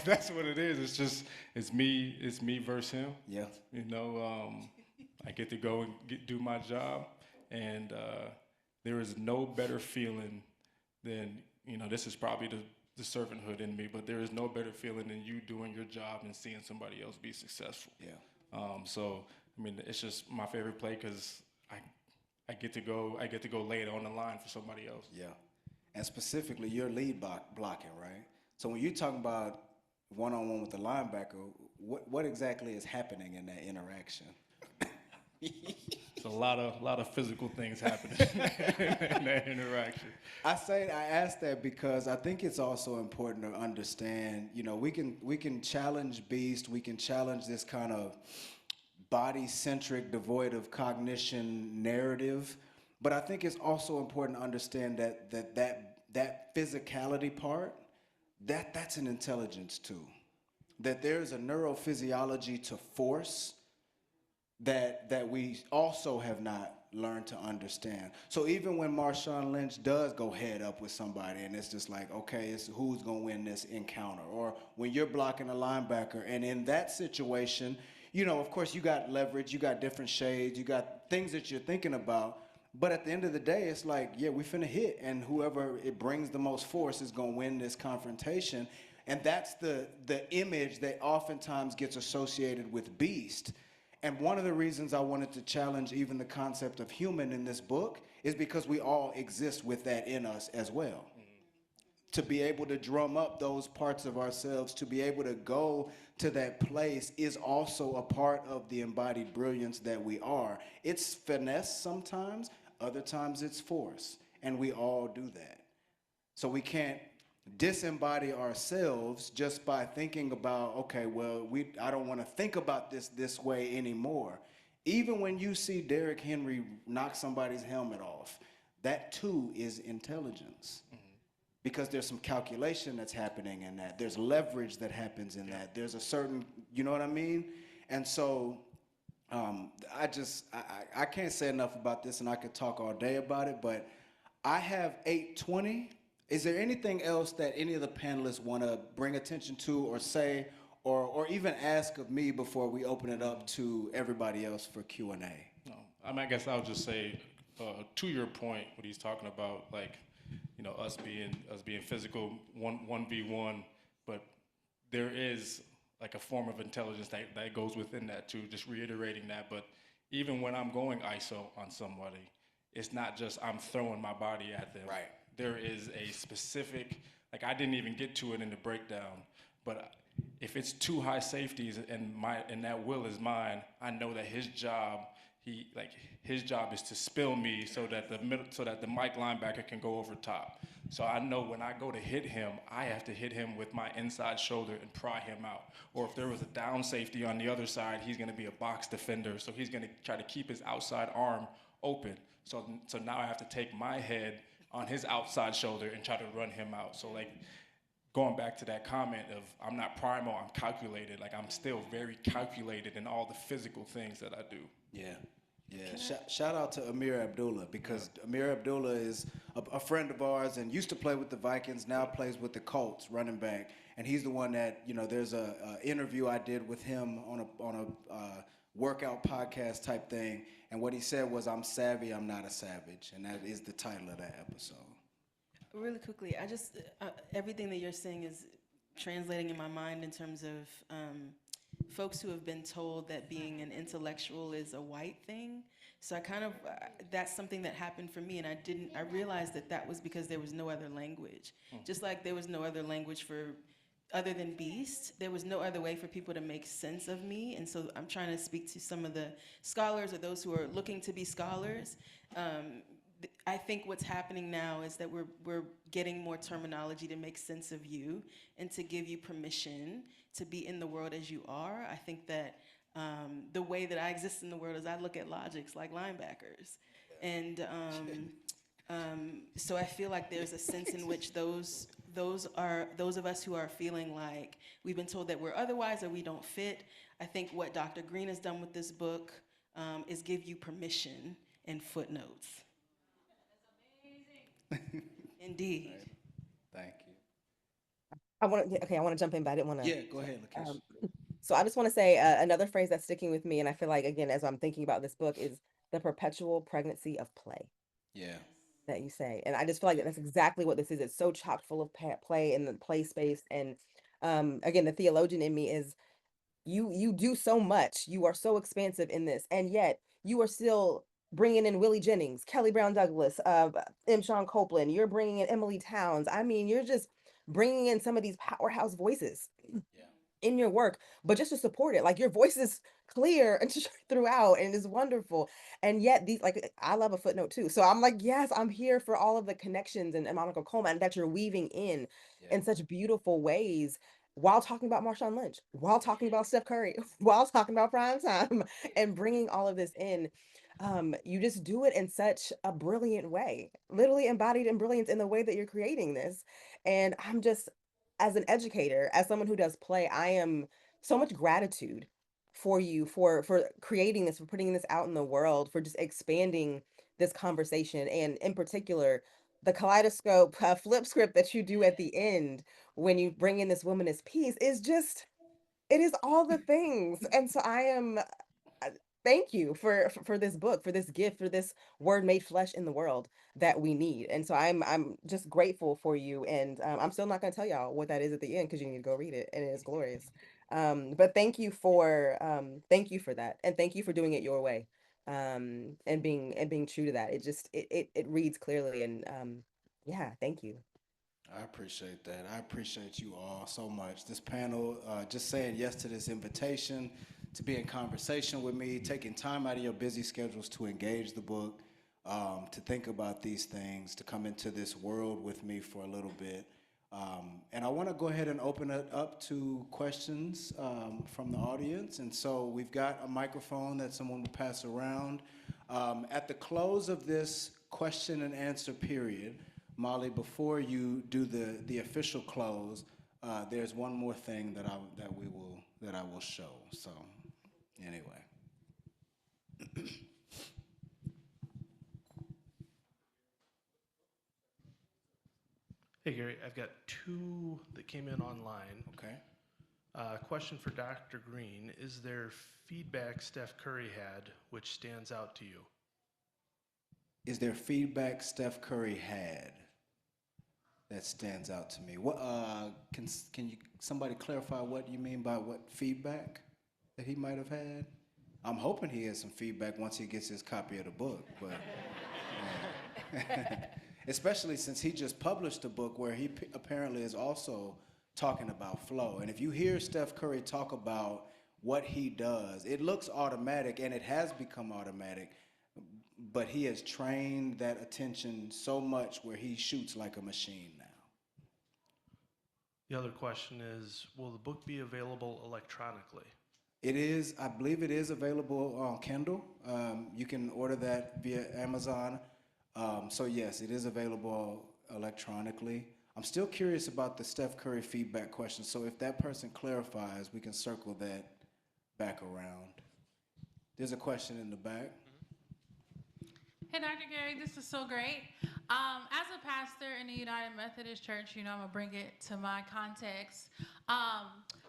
That's what it is. It's me versus him. Yeah. I get to go and do my job, and there is no better feeling than, this is probably the servanthood in me, but there is no better feeling than you doing your job and seeing somebody else be successful. Yeah. So it's just my favorite play because I get to go lay it on the line for somebody else. Yeah. And specifically, you're lead blocking, right? So when you're talking about one-on-one with the linebacker, what exactly is happening in that interaction? a lot of physical things happening in that interaction. I ask that because I think it's also important to understand, we can challenge Beast, we can challenge this kind of body-centric, devoid of cognition narrative, but I think it's also important to understand that physicality part, that's an intelligence too. That there's a neurophysiology to force that we also have not learned to understand. So even when Marshawn Lynch does go head up with somebody and it's just like, okay, it's who's going to win this encounter, or when you're blocking a linebacker, and in that situation, of course you got leverage, you got different shades, you got things that you're thinking about, but at the end of the day, it's like, yeah, we finna hit, and whoever it brings the most force is going to win this confrontation. And that's the image that oftentimes gets associated with Beast. And one of the reasons I wanted to challenge even the concept of human in this book is because we all exist with that in us as well. To be able to drum up those parts of ourselves, to be able to go to that place is also a part of the embodied brilliance that we are. It's finesse sometimes, other times it's force, and we all do that. So we can't disembody ourselves just by thinking about, okay, well, I don't want to think about this way anymore. Even when you see Derrick Henry knock somebody's helmet off, that too is intelligence. Because there's some calculation that's happening in that. There's leverage that happens in that. There's a certain, you know what I mean? And so I can't say enough about this, and I could talk all day about it, but I have 8:20. Is there anything else that any of the panelists want to bring attention to or say or even ask of me before we open it up to everybody else for Q&A? No, I guess I'll just say, to your point, what he's talking about, like, us being physical 1v1, but there is like a form of intelligence that goes within that too, just reiterating that. But even when I'm going ISO on somebody, it's not just I'm throwing my body at them. Right. There is a specific, like I didn't even get to it in the breakdown, but if it's two high safeties and that will is mine, I know that his job is to spill me so that the Mike linebacker can go over top. So I know when I go to hit him, I have to hit him with my inside shoulder and pry him out. Or if there was a down safety on the other side, he's going to be a box defender, so he's going to try to keep his outside arm open. So now I have to take my head on his outside shoulder and try to run him out. So like going back to that comment of I'm not primal, I'm calculated. Like I'm still very calculated in all the physical things that I do. Yeah. Shout out to Amir Abdullah, because Amir Abdullah is a friend of ours and used to play with the Vikings, now plays with the Colts, running back. And he's the one that, there's a interview I did with him on a workout podcast type thing. And what he said was, I'm savvy, I'm not a savage. And that is the title of that episode. Really quickly, I just, everything that you're saying is translating in my mind in terms of folks who have been told that being an intellectual is a white thing. So I kind of, that's something that happened for me, and I realized that was because there was no other language. Just like there was no other language other than Beast, there was no other way for people to make sense of me. And so I'm trying to speak to some of the scholars or those who are looking to be scholars. I think what's happening now is that we're getting more terminology to make sense of you and to give you permission to be in the world as you are. I think that the way that I exist in the world is I look at logics like linebackers. And so I feel like there's a sense in which those of us who are feeling like we've been told that we're otherwise or we don't fit. I think what Dr. Green has done with this book is give you permission and footnotes. Indeed. Thank you. I want to jump in, but I didn't want to. Yeah, go ahead, Lakisha. So I just want to say another phrase that's sticking with me, and I feel like, again, as I'm thinking about this book, is the perpetual pregnancy of play. Yeah. That you say. And I just feel like that's exactly what this is. It's so chock full of play in the play space. And again, the theologian in me is you do so much. You are so expansive in this. And yet you are still bringing in Willie Jennings, Kelly Brown Douglas, M. Sean Copeland. You're bringing in Emily Towns. I mean, you're just bringing in some of these powerhouse voices. Yeah. in your work, but just to support it. Like your voice is clear and throughout and is wonderful. And yet these, like, I love a footnote too. So I'm like, yes, I'm here for all of the connections and Monica Coleman that you're weaving in such beautiful ways while talking about Marshawn Lynch, while talking about Steph Curry, while talking about prime time and bringing all of this in. You just do it in such a brilliant way, literally embodied in brilliance in the way that you're creating this. And I'm just, as an educator, as someone who does play, I am so much gratitude for you for creating this, for putting this out in the world, for just expanding this conversation, and in particular, the kaleidoscope flip script that you do at the end when you bring in this womanist piece is just, it is all the things. And so I am uh, thank you for this book, for this gift, for this word made flesh in the world that we need. And so I'm just grateful for you. And I'm still not going to tell y'all what that is at the end because you need to go read it, and it is glorious. But thank you for that, and thank you for doing it your way, and being true to that. It just it reads clearly, and yeah, thank you. I appreciate that. I appreciate you all so much. This panel, just saying yes to this invitation, to be in conversation with me, taking time out of your busy schedules to engage the book, to think about these things, to come into this world with me for a little bit. And I want to go ahead and open it up to questions from the audience. And so we've got a microphone that someone will pass around. At the close of this question and answer period, Molly, before you do the official close, there's one more thing that I will show. So, anyway. Hey Gary, I've got two that came in online. Okay. Question for Dr. Green: is there feedback Steph Curry had which stands out to you? Is there feedback Steph Curry had that stands out to me? What can you somebody clarify what you mean by what feedback that he might have had? I'm hoping he has some feedback once he gets his copy of the book, but especially since he just published a book where he apparently is also talking about flow. And if you hear Steph Curry talk about what he does, it looks automatic, and it has become automatic, but he has trained that attention so much where he shoots like a machine now. The other question is, will the book be available electronically? It is, I believe it is available on Kindle. You can order that via Amazon. So yes, it is available electronically. I'm still curious about the Steph Curry feedback question, so if that person clarifies, we can circle that back around. There's a question in the back. Hey, Dr. Gary, this is so great. As a pastor in the United Methodist Church, I'm going to bring it to my context.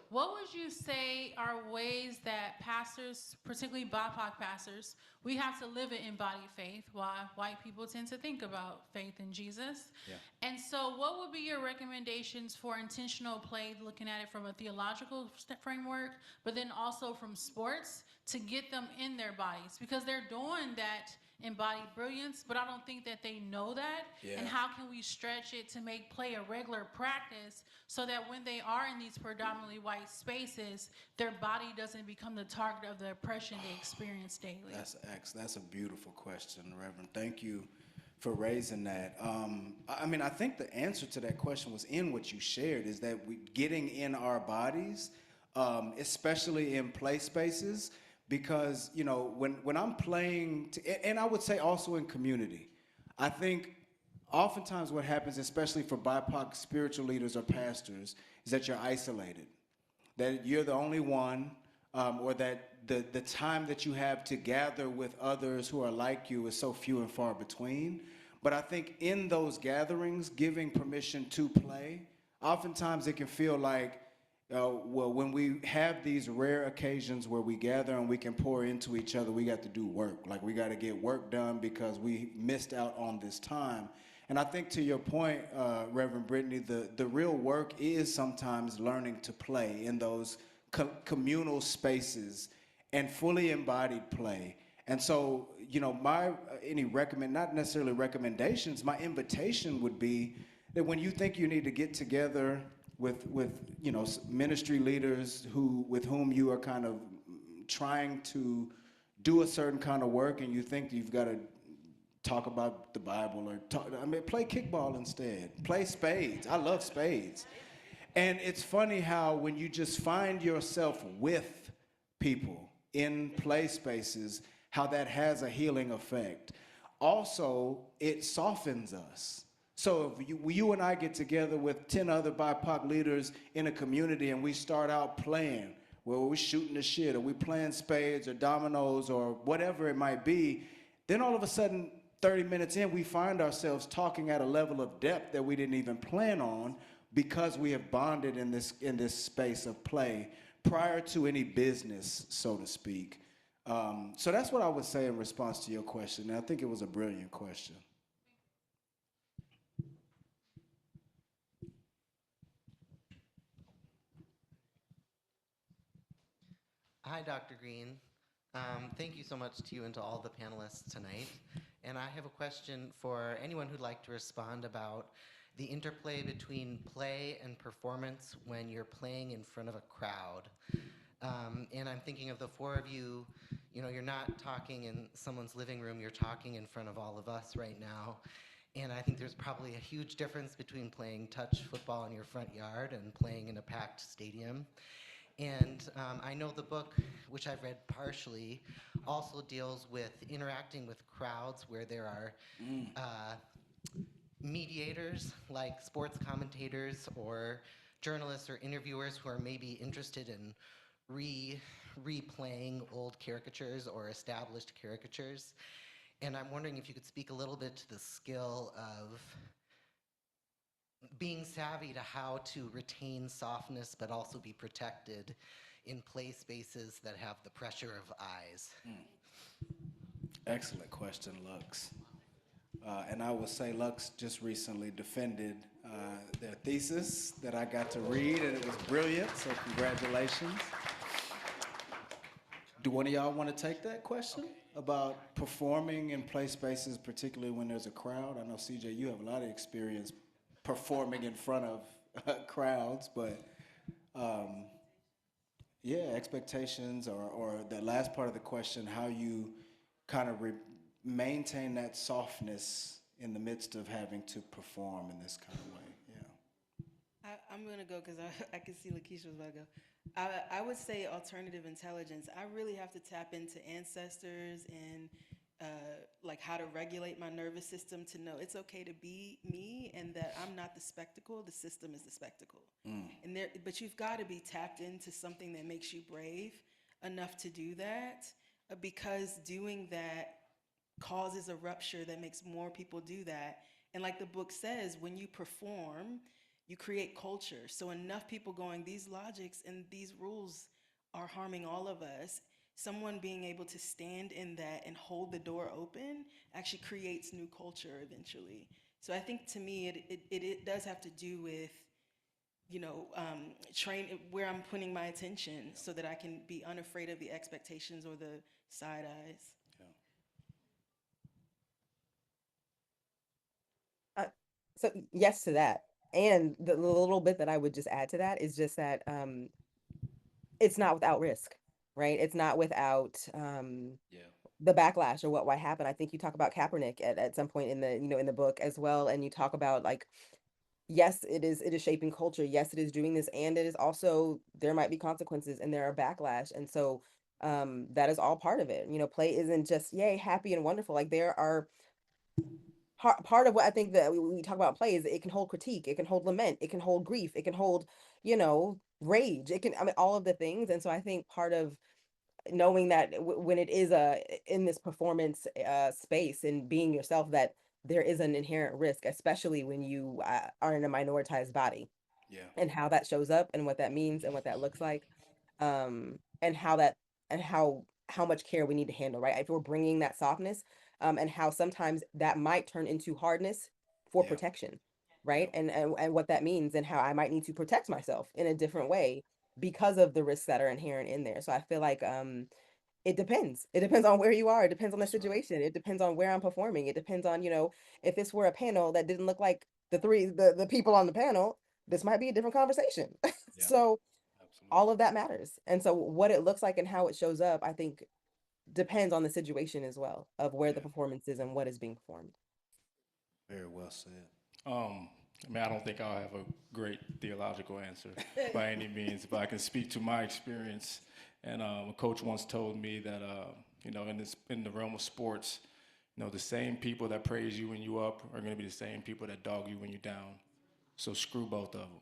What would you say are ways that pastors, particularly BIPOC pastors, we have to live an embodied faith while white people tend to think about faith in Jesus? Yeah. And so what would be your recommendations for intentional play, looking at it from a theological framework, but then also from sports, to get them in their bodies? Because they're doing that embodied brilliance, but I don't think that they know that. Yeah. And how can we stretch it to make play a regular practice so that when they are in these predominantly white spaces, their body doesn't become the target of the oppression they experience daily? That's a beautiful question, Reverend. Thank you for raising that. I think the answer to that question was in what you shared, is that we getting in our bodies, especially in play spaces, because, when I'm playing, and I would say also in community, I think oftentimes what happens, especially for BIPOC spiritual leaders or pastors, is that you're isolated, that you're the only one, or that the time that you have to gather with others who are like you is so few and far between. But I think in those gatherings, giving permission to play, oftentimes it can feel like, when we have these rare occasions where we gather and we can pour into each other, we got to do work. Like, we got to get work done because we missed out on this time. And I think, to your point, Reverend Brittany, the real work is sometimes learning to play in those communal spaces and fully embodied play. And so, my not necessarily recommendations, my invitation would be that when you think you need to get together with ministry leaders with whom you are kind of trying to do a certain kind of work, and you think you've got to talk about the Bible or play kickball instead. Play spades. I love spades. And it's funny how when you just find yourself with people in play spaces, how that has a healing effect. Also, it softens us. So if you and I get together with 10 other BIPOC leaders in a community and we start out playing, where we're shooting the shit or we playing spades or dominoes or whatever it might be, then all of a sudden, 30 minutes in, we find ourselves talking at a level of depth that we didn't even plan on because we have bonded in this space of play prior to any business, so to speak. So that's what I would say in response to your question. And I think it was a brilliant question. Hi, Dr. Green. Thank you so much to you and to all the panelists tonight. And I have a question for anyone who'd like to respond about the interplay between play and performance when you're playing in front of a crowd. And I'm thinking of the four of you, you're not talking in someone's living room, you're talking in front of all of us right now. And I think there's probably a huge difference between playing touch football in your front yard and playing in a packed stadium. And I know the book, which I've read partially, also deals with interacting with crowds where there are mediators, like sports commentators or journalists or interviewers who are maybe interested in replaying old caricatures or established caricatures. And I'm wondering if you could speak a little bit to the skill of being savvy to how to retain softness but also be protected in play spaces that have the pressure of eyes. Excellent question, Lux. And I will say Lux just recently defended their thesis that I got to read, and it was brilliant, so congratulations. Do one of y'all want to take that question about performing in play spaces, particularly when there's a crowd? I know, CJ, you have a lot of experience performing in front of crowds, but yeah, expectations or the last part of the question, how you kind of maintain that softness in the midst of having to perform in this kind of way. Yeah. I'm going to go because I can see Lakisha was about to go. I would say alternative intelligence. I really have to tap into ancestors and like how to regulate my nervous system to know it's okay to be me and that I'm not the spectacle, the system is the spectacle. But you've got to be tapped into something that makes you brave enough to do that, because doing that causes a rupture that makes more people do that. And like the book says, when you perform, you create culture. So enough people going, these logics and these rules are harming all of us. Someone being able to stand in that and hold the door open actually creates new culture eventually. So I think to me, it does have to do with, train where I'm putting my attention so that I can be unafraid of the expectations or the side eyes. So yes to that. And the little bit that I would just add to that is just that it's not without risk, right? It's not without the backlash or what might happen. I think you talk about Kaepernick at some point in the in the book as well, and you talk about like, yes, it is shaping culture. Yes, it is doing this, and it is also there might be consequences and there are backlash, and so that is all part of it. Play isn't just yay happy and wonderful. Like there are part of what I think that we talk about play is it can hold critique, it can hold lament, it can hold grief, it can hold, rage. It can, I mean, all of the things. And so I think part of knowing that when it is in this performance space and being yourself, that there is an inherent risk, especially when you are in a minoritized body. Yeah. And how that shows up and what that means and what that looks like, and how much care we need to handle, right? If we're bringing that softness, and how sometimes that might turn into hardness for protection, right? And what that means and how I might need to protect myself in a different way because of the risks that are inherent in there. So I feel like it depends. It depends on where you are. It depends on the situation. It depends on where I'm performing. It depends on, if this were a panel that didn't look like the people on the panel, this might be a different conversation. Yeah, So absolutely. all of that matters. And so what it looks like and how it shows up, I think depends on the situation as well of where the Yeah. performance is and what is being performed. Very well said. I mean, I don't think I'll have a great theological answer by any means, but I can speak to my experience. And a coach once told me that, in the realm of sports, the same people that praise you when you up are going to be the same people that dog you when you're down. So screw both of them.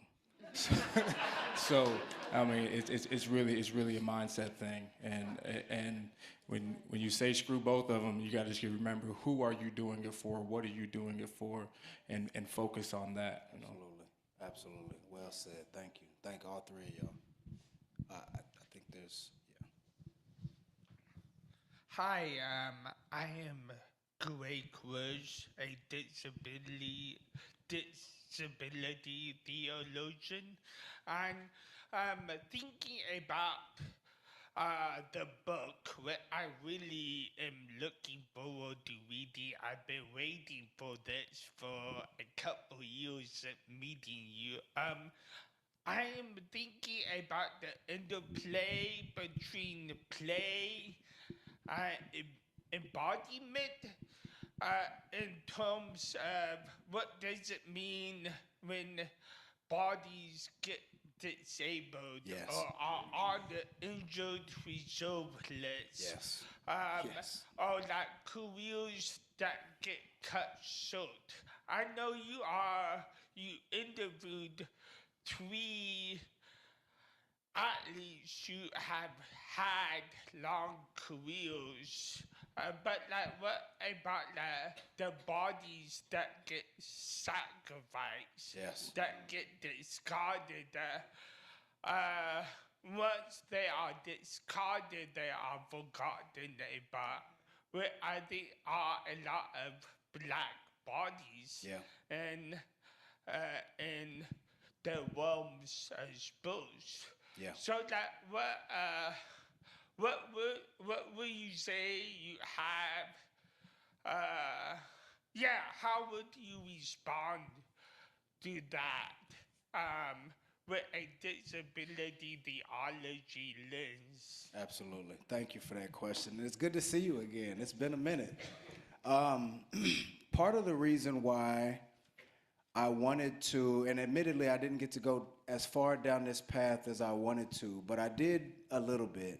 So I mean, it's really a mindset thing, and when you say screw both of them, you got to just remember who are you doing it for, what are you doing it for, and focus on that. Absolutely. Well said. Thank you. Thank all three of y'all. I think there's, yeah. Hi, I am Greg Rush, a disability theologian, and I'm thinking about the book. What I really am looking forward to reading. I've been waiting for this for a couple years of meeting you. I am thinking about the interplay between play and embodiment in terms of what does it mean when bodies get disabled Yes. or are on the injured reserve list. Yes. Yes. Or like careers that get cut short. I know you interviewed 3 athletes who have had long careers. But like, what about the bodies that get sacrificed? Yes. That get discarded? Once they are discarded, they are forgotten about. Where I think are a lot of black bodies. Yeah. And the realms as both. Yeah. So that what would you say you have? How would you respond to that? With a disability theology lens. Absolutely. Thank you for that question. And it's good to see you again. It's been a minute. Part of the reason why I wanted to, and admittedly I didn't get to go as far down this path as I wanted to, but I did a little bit.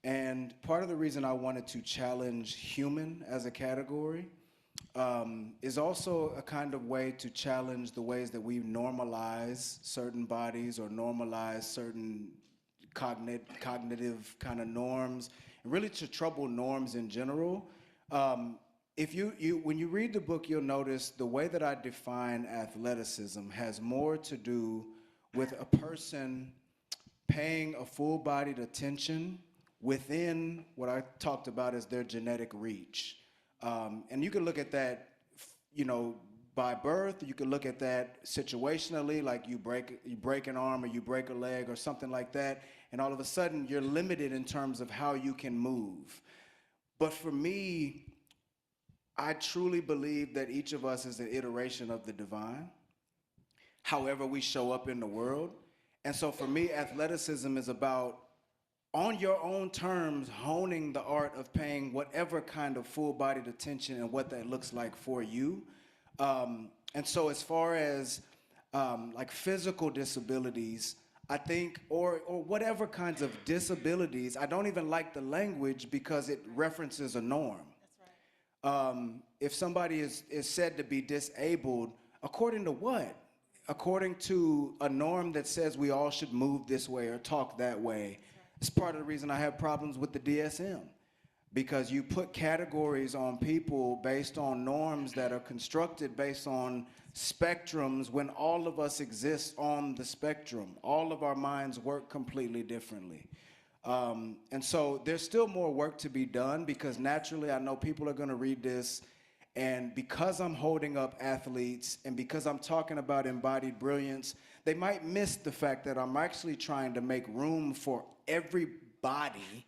And part of the reason I wanted to challenge human as a category is also a kind of way to challenge the ways that we normalize certain bodies or normalize certain cognitive kind of norms, and really to trouble norms in general. If when you read the book, you'll notice the way that I define athleticism has more to do with a person paying a full-bodied attention within what I talked about as their genetic reach. And you can look at that, by birth. You can look at that situationally, like you break an arm or you break a leg or something like that, and all of a sudden you're limited in terms of how you can move. But for me, I truly believe that each of us is an iteration of the divine, however we show up in the world. And so for me, athleticism is about, on your own terms, honing the art of paying whatever kind of full-bodied attention and what that looks like for you. And so as far as like physical disabilities, I think, or whatever kinds of disabilities, I don't even like the language because it references a norm. If somebody is said to be disabled, according to what? According to a norm that says we all should move this way or talk that way. It's part of the reason I have problems with the DSM, because you put categories on people based on norms that are constructed based on spectrums when all of us exist on the spectrum. All of our minds work completely differently. And so there's still more work to be done, because naturally I know people are going to read this, and because I'm holding up athletes and because I'm talking about embodied brilliance, they might miss the fact that I'm actually trying to make room for everybody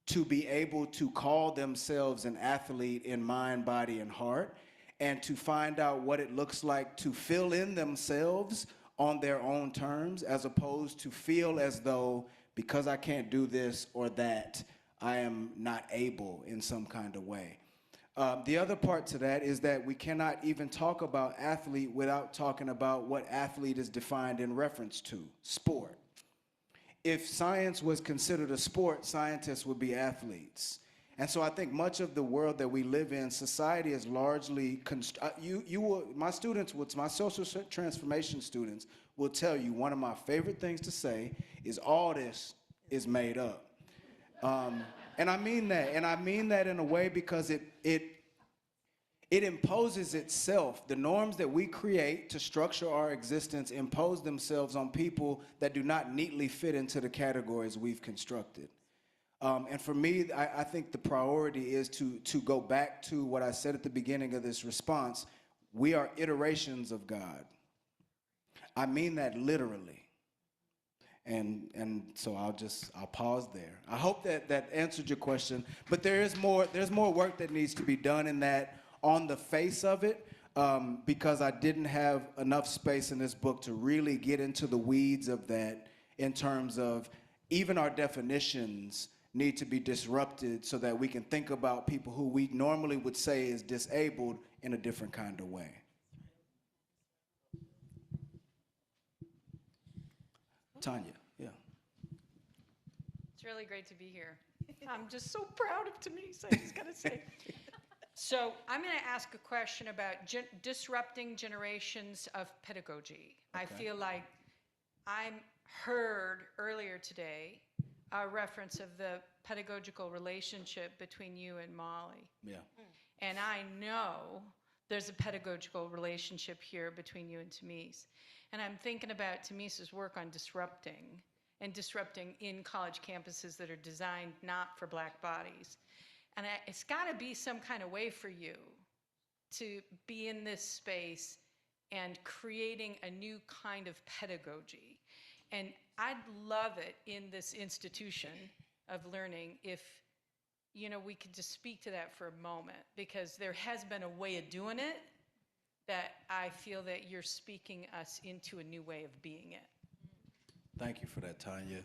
to be able to call themselves an athlete in mind, body, and heart, and to find out what it looks like to fill in themselves on their own terms, as opposed to feel as though because I can't do this or that, I am not able in some kind of way. The other part to that is that we cannot even talk about athlete without talking about what athlete is defined in reference to, sport. If science was considered a sport, scientists would be athletes. And so I think much of the world that we live in, society is largely, my social transformation students will tell you one of my favorite things to say is all this is made up. And I mean that in a way because it imposes itself. The norms that we create to structure our existence impose themselves on people that do not neatly fit into the categories we've constructed. And for me, I think the priority is to go back to what I said at the beginning of this response. We are iterations of God. I mean that literally. And so I'll pause there. I hope that answered your question, but there's more work that needs to be done in that on the face of it, because I didn't have enough space in this book to really get into the weeds of that in terms of even our definitions need to be disrupted so that we can think about people who we normally would say is disabled in a different kind of way. Tanya, yeah. It's really great to be here. I'm just so proud of Tamice, I just gotta say. So I'm gonna ask a question about disrupting generations of pedagogy. I feel like I heard earlier today a reference of the pedagogical relationship between you and Molly. Yeah. And I know there's a pedagogical relationship here between you and Tamice. And I'm thinking about Tamice's work on disrupting in college campuses that are designed not for Black bodies. And it's gotta be some kind of way for you to be in this space and creating a new kind of pedagogy. And I'd love it in this institution of learning if, we could just speak to that for a moment, because there has been a way of doing it that I feel that you're speaking us into a new way of being it. Thank you for that, Tanya.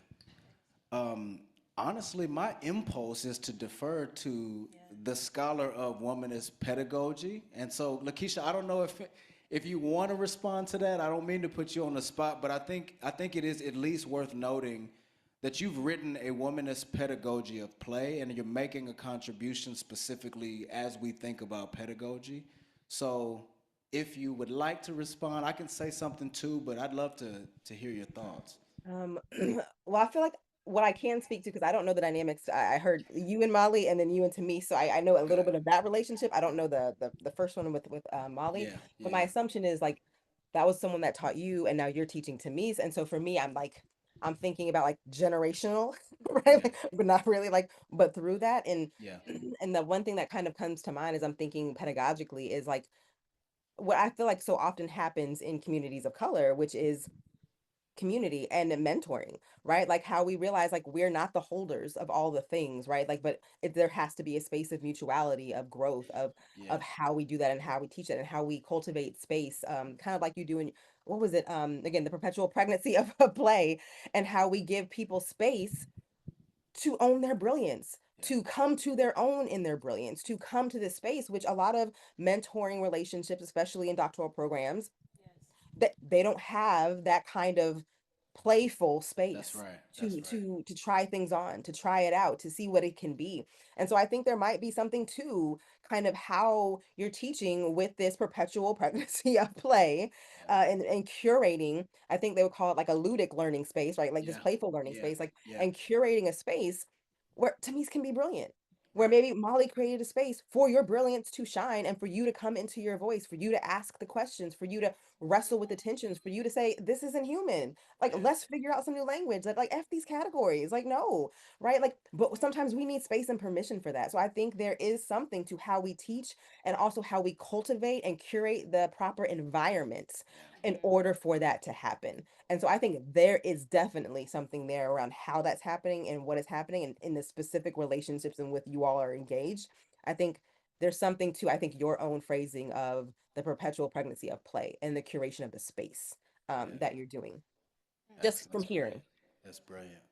Honestly, my impulse is to defer to the scholar of womanist pedagogy. And so, Lakisha, I don't know if you want to respond to that. I don't mean to put you on the spot, but I think it is at least worth noting that you've written a womanist pedagogy of play, and you're making a contribution specifically as we think about pedagogy. So if you would like to respond, I can say something too, but I'd love to hear your thoughts. Well, I feel like what I can speak to, because I don't know the dynamics. I heard you and Molly, and then you and Tamice, so I know a little bit of that relationship. I don't know the first one with Molly, Yeah, but my assumption is like that was someone that taught you, and now you're teaching Tamice, and so for me, I'm thinking about like generational, right? Like, but not really but through that, and Yeah. and the one thing that kind of comes to mind as I'm thinking pedagogically is like what I feel like so often happens in communities of color, which is community and mentoring, right? Like how we realize like we're not the holders of all the things, right? Like, but there has to be a space of mutuality, of growth, of how we do that and how we teach it and how we cultivate space, kind of like you do in what was it? Again, the perpetual pregnancy of play, and how we give people space to own their brilliance, to come to their own in their brilliance, to come to this space, which a lot of mentoring relationships, especially in doctoral programs, that they don't have that kind of playful space. That's right. To try things on, to try it out, to see what it can be. And so I think there might be something to kind of how you're teaching with this perpetual pregnancy of play, and curating. I think they would call it like a ludic learning space, right? Like this playful learning space, like, and curating a space where Tamice can be brilliant, where maybe Molly created a space for your brilliance to shine and for you to come into your voice, for you to ask the questions, for you to wrestle with the tensions, for you to say, this isn't human. Like, let's figure out some new language. Like F these categories. Like, no, right? Like, but sometimes we need space and permission for that. So I think there is something to how we teach and also how we cultivate and curate the proper environments in order for that to happen. And so I think there is definitely something there around how that's happening and what is happening and in the specific relationships in which you all are engaged. I think there's something to, I think, your own phrasing of the perpetual pregnancy of play and the curation of the space. that you're doing, just from hearing. That's brilliant.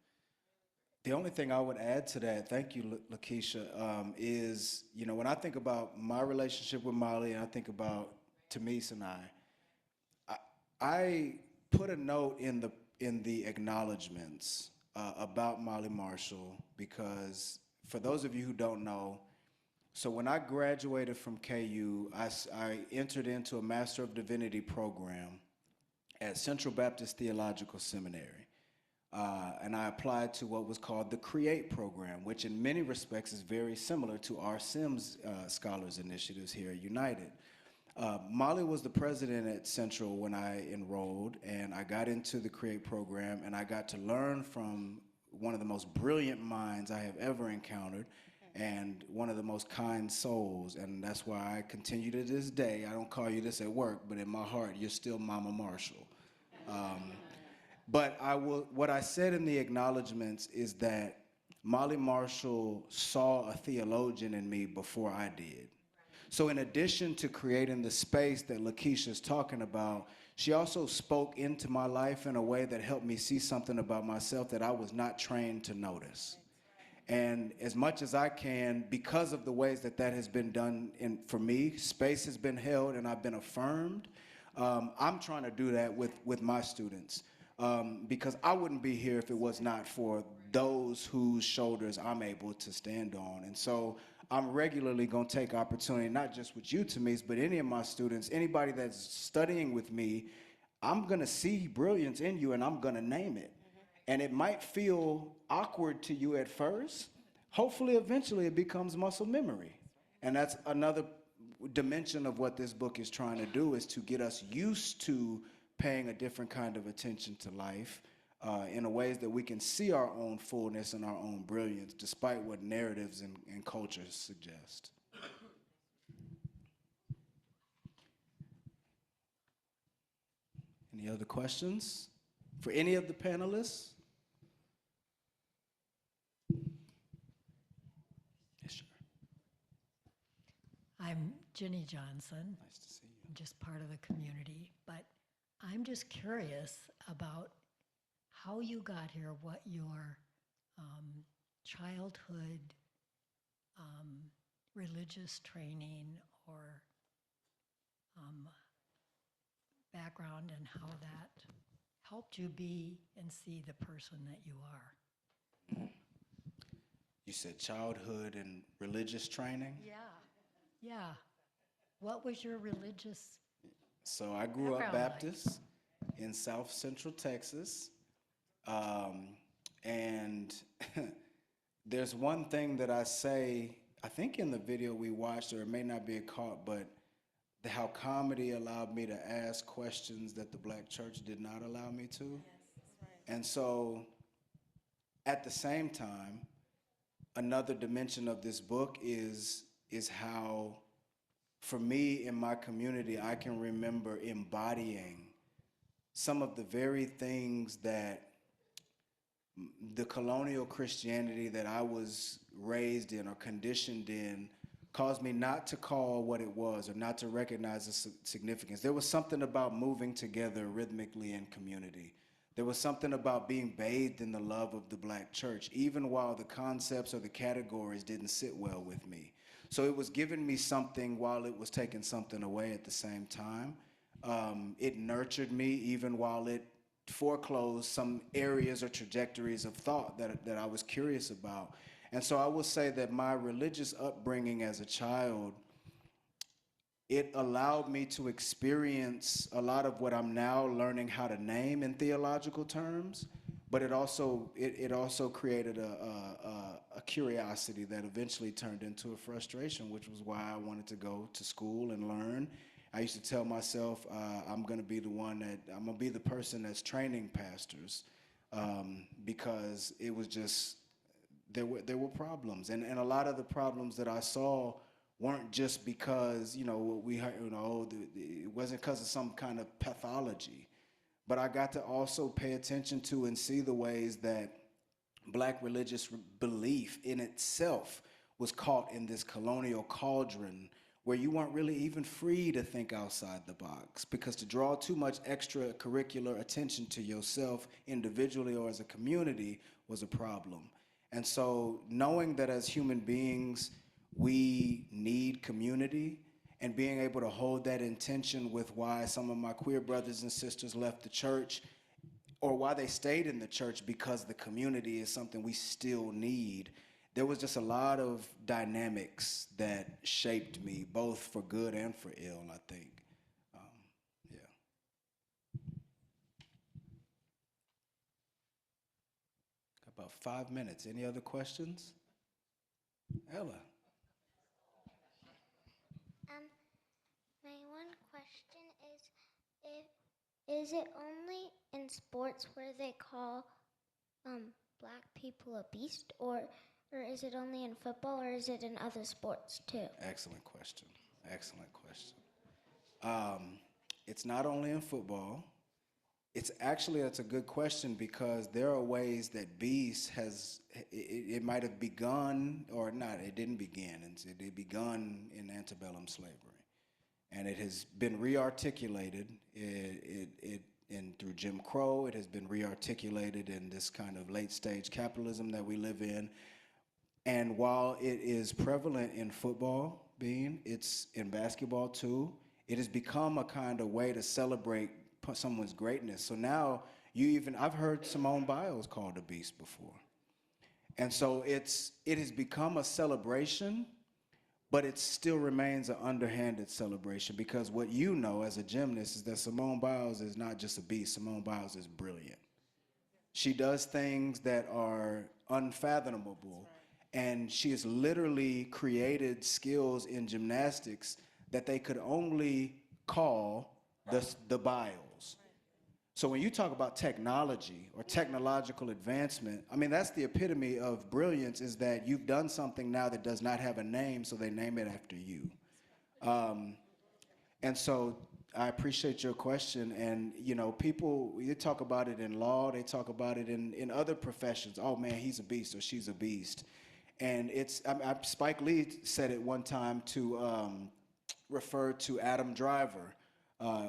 The only thing I would add to that, thank you, Lakisha, is, when I think about my relationship with Molly and I think about Tamice and I put a note in the acknowledgments about Molly Marshall, because for those of you who don't know, so when I graduated from KU, I entered into a Master of Divinity program at Central Baptist Theological Seminary. And I applied to what was called the CREATE program, which in many respects is very similar to our SIMS Scholars Initiatives here at United. Molly was the president at Central when I enrolled, and I got into the CREATE program, and I got to learn from one of the most brilliant minds I have ever encountered, and one of the most kind souls, and that's why I continue to this day. I don't call you this at work, but in my heart, you're still Mama Marshall. But what I said in the acknowledgments is that Molly Marshall saw a theologian in me before I did. So in addition to creating the space that Lakisha's talking about, she also spoke into my life in a way that helped me see something about myself that I was not trained to notice. And as much as I can, because of the ways that has been done for me, space has been held and I've been affirmed. I'm trying to do that with my students. Because I wouldn't be here if it was not for those whose shoulders I'm able to stand on. And so I'm regularly going to take opportunity, not just with you, Tamice, but any of my students, anybody that's studying with me, I'm going to see brilliance in you and I'm going to name it. And it might feel awkward to you at first. Hopefully, eventually, it becomes muscle memory. And that's another dimension of what this book is trying to do, is to get us used to paying a different kind of attention to life in a ways that we can see our own fullness and our own brilliance, despite what narratives and cultures suggest. Any other questions for any of the panelists? Yes, sure. I'm Jenny Johnson. Nice to see you. I'm just part of the community, but I'm just curious about how you got here, what your childhood religious training or background, and how that helped you be and see the person that you are. You said childhood and religious training? Yeah. What was your religious? So I grew up Background Baptist in South Central Texas. And there's one thing that I say, I think in the video we watched, or it may not be caught, but how comedy allowed me to ask questions that the Black church did not allow me to. Yes, that's right. And so at the same time, another dimension of this book is how, for me in my community, I can remember embodying some of the very things that the colonial Christianity that I was raised in or conditioned in caused me not to call what it was, or not to recognize the significance. There was something about moving together rhythmically in community. There was something about being bathed in the love of the Black church, even while the concepts or the categories didn't sit well with me. So it was giving me something while it was taking something away at the same time. It nurtured me even while it foreclosed some areas or trajectories of thought that I was curious about. And so I will say that my religious upbringing as a child, it allowed me to experience a lot of what I'm now learning how to name in theological terms, but it also created a curiosity that eventually turned into a frustration, which was why I wanted to go to school and learn. I used to tell myself I'm going to be the person that's training pastors, because it was just, there were problems, and a lot of the problems that I saw weren't just because what we heard, it wasn't because of some kind of pathology, but I got to also pay attention to and see the ways that Black religious belief in itself was caught in this colonial cauldron where you weren't really even free to think outside the box, because to draw too much extracurricular attention to yourself individually or as a community was a problem. And so knowing that as human beings, we need community, and being able to hold that intention with why some of my queer brothers and sisters left the church, or why they stayed in the church, because the community is something we still need. There was just a lot of dynamics that shaped me, both for good and for ill, I think. Yeah. Got about 5 minutes. Any other questions? Ella. My one question is it only in sports where they call black people a beast, or is it only in football, or is it in other sports too? Excellent question. Excellent question. It's not only in football. It's actually, that's a good question, because there are ways that beast has, it might have begun, or not, it didn't begin. It begun in antebellum slavery. And it has been re-articulated through Jim Crow. It has been re-articulated in this kind of late stage capitalism that we live in. And while it is prevalent in football, it's in basketball too, it has become a kind of way to celebrate someone's greatness. So now I've heard Simone Biles called a beast before. And so it has become a celebration, but it still remains an underhanded celebration, because what you know as a gymnast is that Simone Biles is not just a beast. Simone Biles is brilliant. She does things that are unfathomable, and she has literally created skills in gymnastics that they could only call the Biles. So when you talk about technology or technological advancement, I mean, that's the epitome of brilliance, is that you've done something now that does not have a name, so they name it after you. And so I appreciate your question. And, people, they talk about it in law, they talk about it in other professions. Oh man, he's a beast or she's a beast. And Spike Lee said it one time to refer to Adam Driver,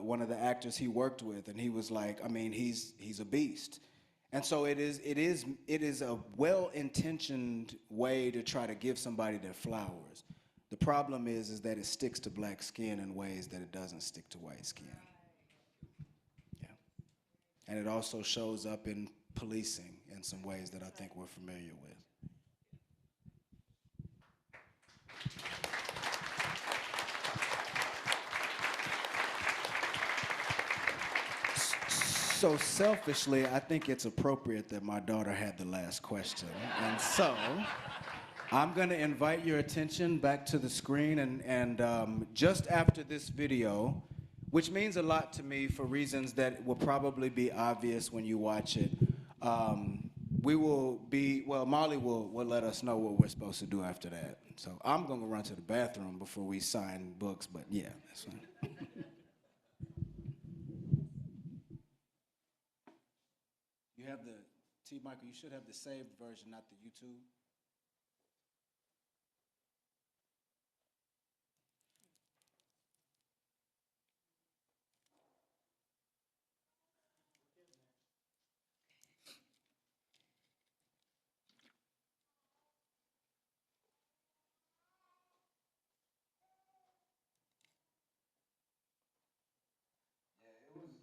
one of the actors he worked with, and he was like, he's a beast. And so it is a well-intentioned way to try to give somebody their flowers. The problem is that it sticks to black skin in ways that it doesn't stick to white skin. Yeah. And it also shows up in policing in some ways that I think we're familiar with. So selfishly, I think it's appropriate that my daughter had the last question. And so I'm going to invite your attention back to the screen, and just after this video, which means a lot to me for reasons that will probably be obvious when you watch it, Molly will let us know what we're supposed to do after that. So I'm going to run to the bathroom before we sign books, but yeah, that's fine. You have Michael, you should have the saved version, not the YouTube.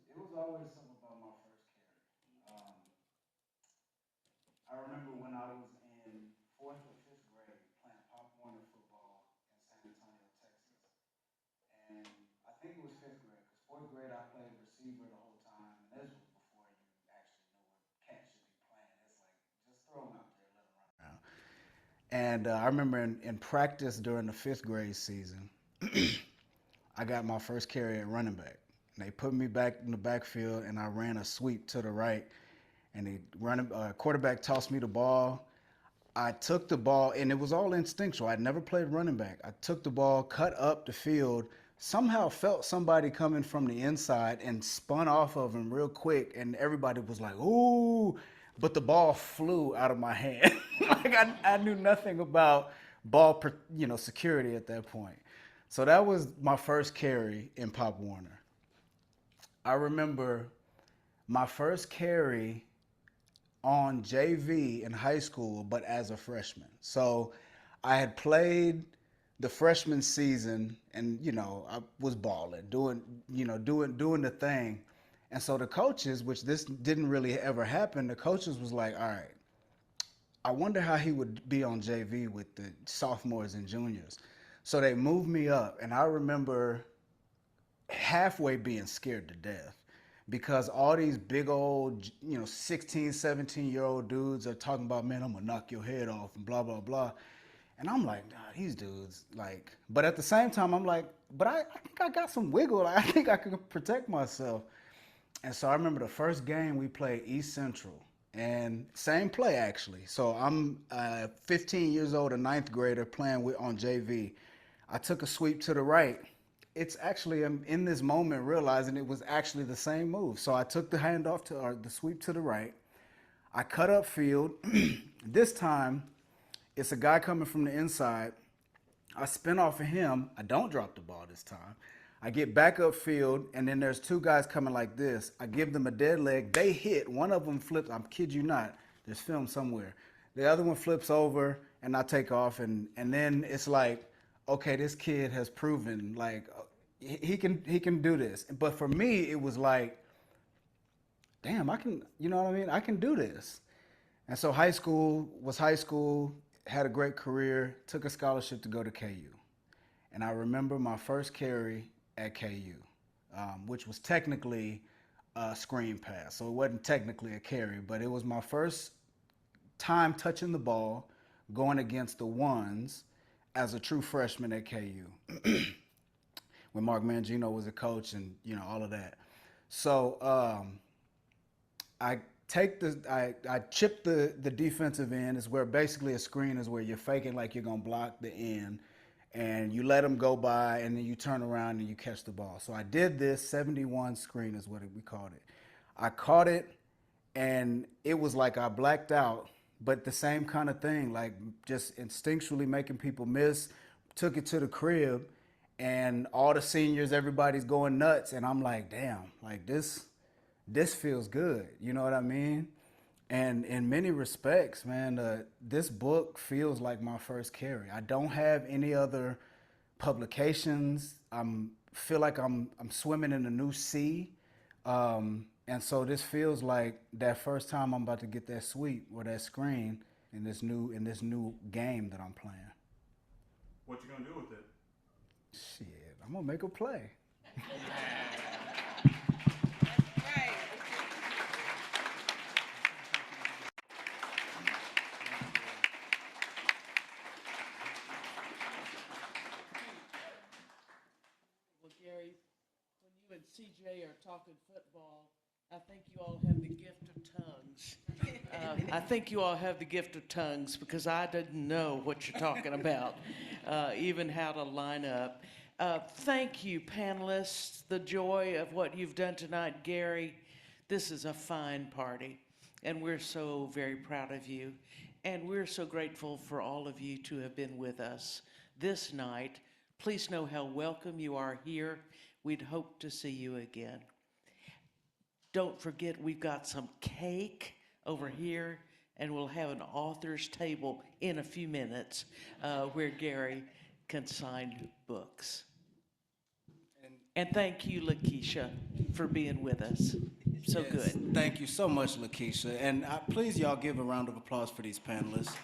It was always something about my first carry. I remember when I was in 4th or 5th grade playing Pop Warner football in San Antonio, Texas. And I think it was 5th grade, because 4th grade I played receiver the whole time, and this was before you actually knew what cats should be playing. It's like, just throw them out there and let them run around. And I remember in practice during the 5th grade season, I got my first carry at running back. And they put me back in the backfield, and I ran a sweep to the right. And the quarterback tossed me the ball. I took the ball, and it was all instinctual. I'd never played running back. I took the ball, cut up the field, somehow felt somebody coming from the inside and spun off of him real quick, and everybody was like, ooh, but the ball flew out of my hand. Like I knew nothing about ball, security at that point. So that was my first carry in Pop Warner. I remember my first carry on JV in high school, but as a freshman. So I had played the freshman season, and I was balling, doing the thing. And so the coaches, which this didn't really ever happen, the coaches was like, all right, I wonder how he would be on JV with the sophomores and juniors. So they moved me up, and I remember halfway being scared to death because all these big old, 16, 17-year-old dudes are talking about, man, I'm gonna knock your head off and blah, blah, blah. And I'm like, nah, these dudes, but at the same time, I'm like, but I think I got some wiggle. I think I could protect myself. And so I remember the first game we played East Central, and same play actually. So I'm 15 years old, a ninth grader playing on JV. I took a sweep to the right. It's actually, I'm in this moment realizing it was actually the same move. So I took the handoff or the sweep to the right. I cut up field. This time, it's a guy coming from the inside. I spin off of him. I don't drop the ball this time. I get back up field, and then there's two guys coming like this. I give them a dead leg. They hit. One of them flips. I kid you not. There's film somewhere. The other one flips over, and I take off. And then it's like, okay, this kid has proven, he can do this. But for me, it was like, damn, I can, you know what I mean? I can do this. And so high school, had a great career, took a scholarship to go to KU. And I remember my first carry at KU, which was technically a screen pass. So it wasn't technically a carry, but it was my first time touching the ball, going against the ones as a true freshman at KU. When Mark Mangino was a coach and, all of that. So I chip the defensive end. Is where basically a screen is where you're faking like you're gonna block the end, and you let them go by, and then you turn around and you catch the ball. So I did this 71 screen is what we called it. I caught it, and it was like I blacked out, but the same kind of thing, like just instinctually making people miss. Took it to the crib, and all the seniors, everybody's going nuts, and I'm like, damn, like this feels good, you know what I mean? And in many respects, man, this book feels like my first carry. I don't have any other publications. Feel like I'm swimming in a new sea, and so this feels like that first time I'm about to get that sweep or that screen in this new game that I'm playing. What you gonna do with it? Shit, I'm gonna make a play. Well, Gary, when you and CJ are talking football, I think you all have the gift of tongues. I think you all have the gift of tongues because I didn't know what you're talking about, even how to line up. Thank you, panelists. The joy of what you've done tonight, Gary. This is a fine party, and we're so very proud of you. And we're so grateful for all of you to have been with us this night. Please know how welcome you are here. We'd hope to see you again. Don't forget, we've got some cake over here, and we'll have an author's table in a few minutes where Gary can sign books. And thank you, Lakisha, for being with us. So Yes, good. Thank you so much, Lakisha. And please, y'all, give a round of applause for these panelists.